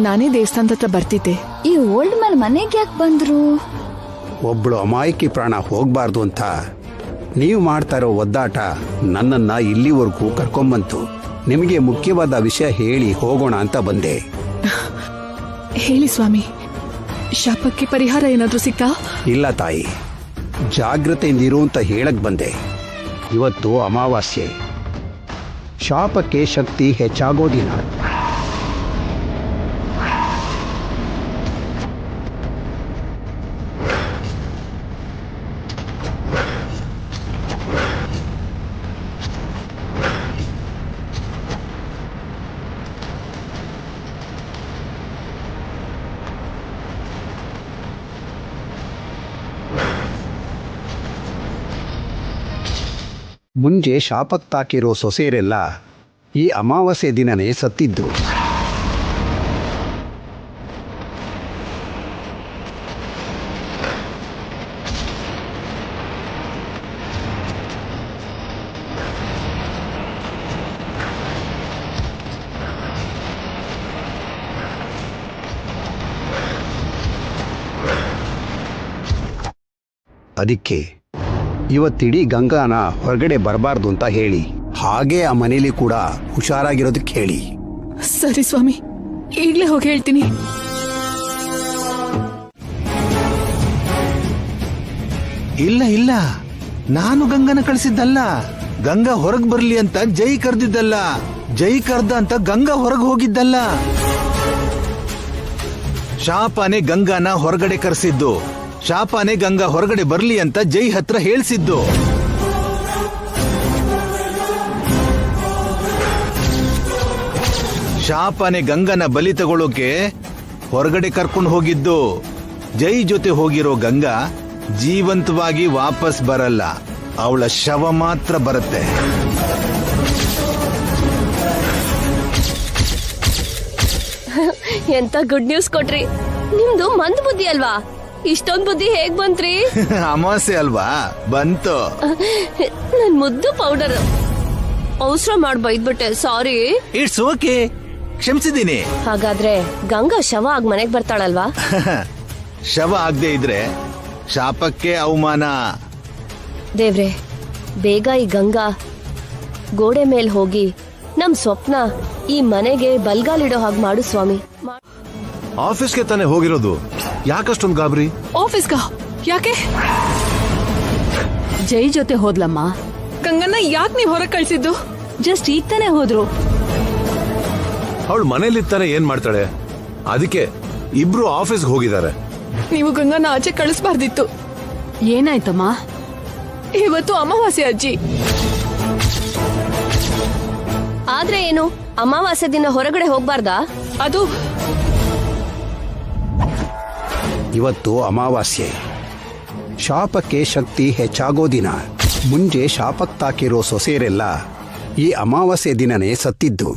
ನಾನೇ ದೇವಸ್ಥಾನದ ಹತ್ರ ಬರ್ತಿದ್ದೆ.
ಈ ಓಲ್ಡ್ ಮ್ಯಾನ್ ಮನೆಗೆ ಯಾಕೆ ಬಂದ್ರು?
ಒಬ್ಳು ಅಮಾಯಕಿ ಪ್ರಾಣ ಹೋಗ್ಬಾರ್ದು ಅಂತ ನೀವು ಮಾಡ್ತಾ ಇರೋ ಒದ್ದಾಟ ನನ್ನನ್ನ ಇಲ್ಲಿವರೆಗೂ ಕರ್ಕೊಂಬಂತು. ನಿಮಗೆ ಮುಖ್ಯವಾದ ವಿಷಯ ಹೇಳಿ ಹೋಗೋಣ ಅಂತ ಬಂದೆ.
ಹೇಳಿ ಸ್ವಾಮಿ, ಶಾಪಕ್ಕೆ ಪರಿಹಾರ ಏನಾದ್ರೂ ಸಿಕ್ಕಾ?
ಇಲ್ಲ ತಾಯಿ, ಜಾಗ್ರತೆಯಿಂದಿರು ಅಂತ ಹೇಳಕ್ ಬಂದೆ. ಇವತ್ತು ಅಮಾವಾಸ್ಯೆ, ಶಾಪಕ್ಕೆ ಶಕ್ತಿ ಹೆಚ್ಚಾಗೋ ದಿನ. ಮುಂಜೆ ಶಾಪಕ್ಕೆ ತಾಕಿರೋ ಸೊಸೆಯರೆಲ್ಲ ಈ ಅಮಾವಾಸ್ಯೆ ದಿನನೇ ಸತ್ತಿದ್ದು. ಅದಕ್ಕೆ ಇವತ್ತಿಡೀ ಗಂಗಾನ ಹೊರಗಡೆ ಬರಬಾರ್ದು ಅಂತ ಹೇಳಿ, ಹಾಗೆ ಆ ಮನೇಲಿ ಕೂಡ ಹುಷಾರಾಗಿರೋದಕ್ಕೆ ಹೇಳಿ.
ಸರಿ ಸ್ವಾಮಿ, ಈಗಲೇ ಹೋಗಿ ಹೇಳ್ತೀನಿ.
ಇಲ್ಲ ಇಲ್ಲ, ನಾನು ಗಂಗನ ಕಳಿಸಿದ್ದಲ್ಲ. ಗಂಗಾ ಹೊರಗ್ ಬರ್ಲಿ ಅಂತ ಜೈ ಕರ್ದಿದ್ದಲ್ಲ. ಜೈ ಕರ್ದ ಅಂತ ಗಂಗಾ ಹೊರಗೆ ಹೋಗಿದ್ದಲ್ಲ. ಶಾಪನೆ ಗಂಗಾನ ಹೊರಗಡೆ ಕರೆಸಿದ್ದು. ಶಾಪನೆ ಗಂಗಾ ಹೊರಗಡೆ ಬರ್ಲಿ ಅಂತ ಜೈ ಹತ್ರ ಹೇಳ್ಸಿದ್ದು. ಶಾಪನೆ ಗಂಗನ ಬಲಿ ತಗೊಳ್ಳೋಕೆ ಹೊರಗಡೆ ಕರ್ಕೊಂಡು ಹೋಗಿದ್ದು. ಜೈ ಜೊತೆ ಹೋಗಿರೋ ಗಂಗಾ ಜೀವಂತವಾಗಿ ವಾಪಸ್ ಬರಲ್ಲ, ಅವಳ ಶವ ಮಾತ್ರ ಬರುತ್ತೆ.
ಎಂತ ಗುಡ್ ನ್ಯೂಸ್ ಕೊಟ್ರಿ. ನಿಮ್ದು ಮಂದ್ ಬುದ್ಧಿ ಅಲ್ವಾ? ಇಷ್ಟೊಂದ್ ಬುದ್ಧಿ ಹೇಗ್ ಬಂತ್ರಿ?
ಅಮಾವಾಸ್ಯೆ ಅಲ್ವಾ, ಬಂತು.
ನನ್ ಮುದ್ದು ಪೌಡರ್ ಅವಸರ ಮಾಡಿ ಬೈದ್ಬಿಟ್ಟೆ, ಸಾರಿ.
It's okay, ಕ್ಷಮಿಸಿದ್ದೀನಿ.
ಹಾಗಾದ್ರೆ ಗಂಗಾ ಶವ ಆಗ್ ಮನೆಗ್ ಬರ್ತಾಳಲ್ವಾ?
ಶವ ಆಗದೆ ಇದ್ರೆ ಶಾಪಕ್ಕೆ ಅವಮಾನ.
ದೇವ್ರೆ, ಬೇಗ ಈ ಗಂಗಾ ಗೋಡೆ ಮೇಲ್ ಹೋಗಿ ನಮ್ ಸ್ವಪ್ನ ಈ ಮನೆಗೆ ಬಲ್ಗಾಲಿಡೋ ಹಾಗೆ ಮಾಡು ಸ್ವಾಮಿ.
ಆಫೀಸ್ಗೆ ತಾನೇ ಹೋಗಿರೋದು, ಯಾಕಷ್ಟೊಂದು ಗಾಬರಿ?
ಆಫೀಸ್ಗಾ? ಯಾಕೆ?
ಜೈ ಜೊತೆ ಹೋದ್ಲಮ್ಮ.
ಗಂಗನ್ನ ಯಾಕೆ ನೀವು ಹೊರಗೆ ಕಳ್ಸಿದ್ದು?
ಜಸ್ಟ್ ಈಗ ತಾನೇ ಹೋದ್ರು.
ಅವಳು ಮನೇಲಿತ್ತಾನೆ ಏನ್ ಮಾಡ್ತಾಳೆ? ಅದಕ್ಕೆ ಇಬ್ರು ಆಫೀಸ್ಗೆ ಹೋಗಿದ್ದಾರೆ.
ನೀವು ಗಂಗನ್ನ ಆಚೆ ಕಳಿಸ್ಬಾರ್ದಿತ್ತು.
ಏನಾಯ್ತಮ್ಮ?
ಇವತ್ತು ಅಮಾವಾಸ್ಯೆ ಅಜ್ಜಿ.
ಆದ್ರೆ ಏನು, ಅಮಾವಾಸ್ಯೆ ದಿನ ಹೊರಗಡೆ ಹೋಗ್ಬಾರ್ದಾ?
ಅದು
ಇವತ್ತು ಅಮಾವಾಸ್ಯೆ, ಶಾಪಕ್ಕೆ ಶಕ್ತಿ ಹೆಚ್ಚಾಗೋ ದಿನ. ಮುಂಜೆ ಶಾಪಕ್ಕೆ ತಾಕಿರೋ ಸೊಸೆಯರೆಲ್ಲ ಈ ಅಮಾವಾಸ್ಯೆ ದಿನನೇ ಸತ್ತಿದ್ದು.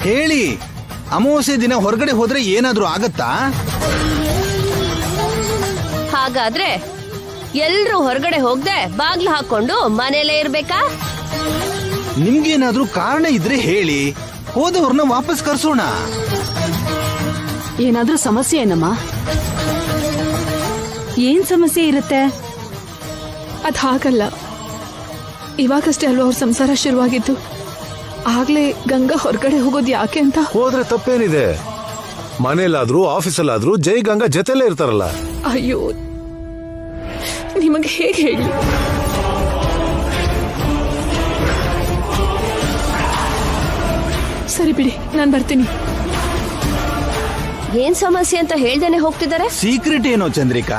ಹೇಳಿ, ಅಮಾವಾಸ್ಯೆ ದಿನ ಹೊರಗಡೆ ಹೋದ್ರೆ ಏನಾದ್ರೂ ಆಗತ್ತಾ?
ಹಾಗಾದ್ರೆ ಎಲ್ರೂ ಹೊರಗಡೆ ಹೋಗದೆ ಬಾಗ್ಲು ಹಾಕೊಂಡು ಮನೇಲೇ ಇರ್ಬೇಕಾ?
ನಿಮ್ಗೇನಾದ್ರೂ ಕಾರಣ ಇದ್ರೆ ಹೇಳಿ, ಹೋದವ್ರನ್ನ ವಾಪಸ್ ಕರ್ಸೋಣ.
ಏನಾದ್ರೂ ಸಮಸ್ಯೆ ಏನಮ್ಮ? ಏನ್ ಸಮಸ್ಯೆ ಇರುತ್ತೆ?
ಅದ್ ಹಾಗಲ್ಲ, ಇವಾಗಷ್ಟೇ ಅಲ್ವಾ ಅವ್ರ ಸಂಸಾರ ಶುರುವಾಗಿದ್ದು. ಆಗ್ಲೇ ಗಂಗಾ ಹೊರಗಡೆ ಹೋಗೋದು ಯಾಕೆ ಅಂತ.
ಹೋದ್ರೆ ತಪ್ಪೇನಿದೆ? ಮನೇಲಾದ್ರೂ ಆಫೀಸಲ್ಲಾದ್ರೂ ಜೈ ಗಂಗಾ ಜೊತೆಲೇ ಇರ್ತಾರಲ್ಲ.
ಅಯ್ಯೋ, ನಿಮಗೆ ಹೇಗೆ ಹೇಳಿ? ಸರಿ ಬಿಡಿ, ನಾನ್ ಬರ್ತೀನಿ.
ಏನ್ ಸಮಸ್ಯೆ ಅಂತ ಹೇಳ್ದೇನೆ ಹೋಗ್ತಿದ್ದಾರೆ.
ಸೀಕ್ರೆಟ್ ಏನೋ ಚಂದ್ರಿಕಾ?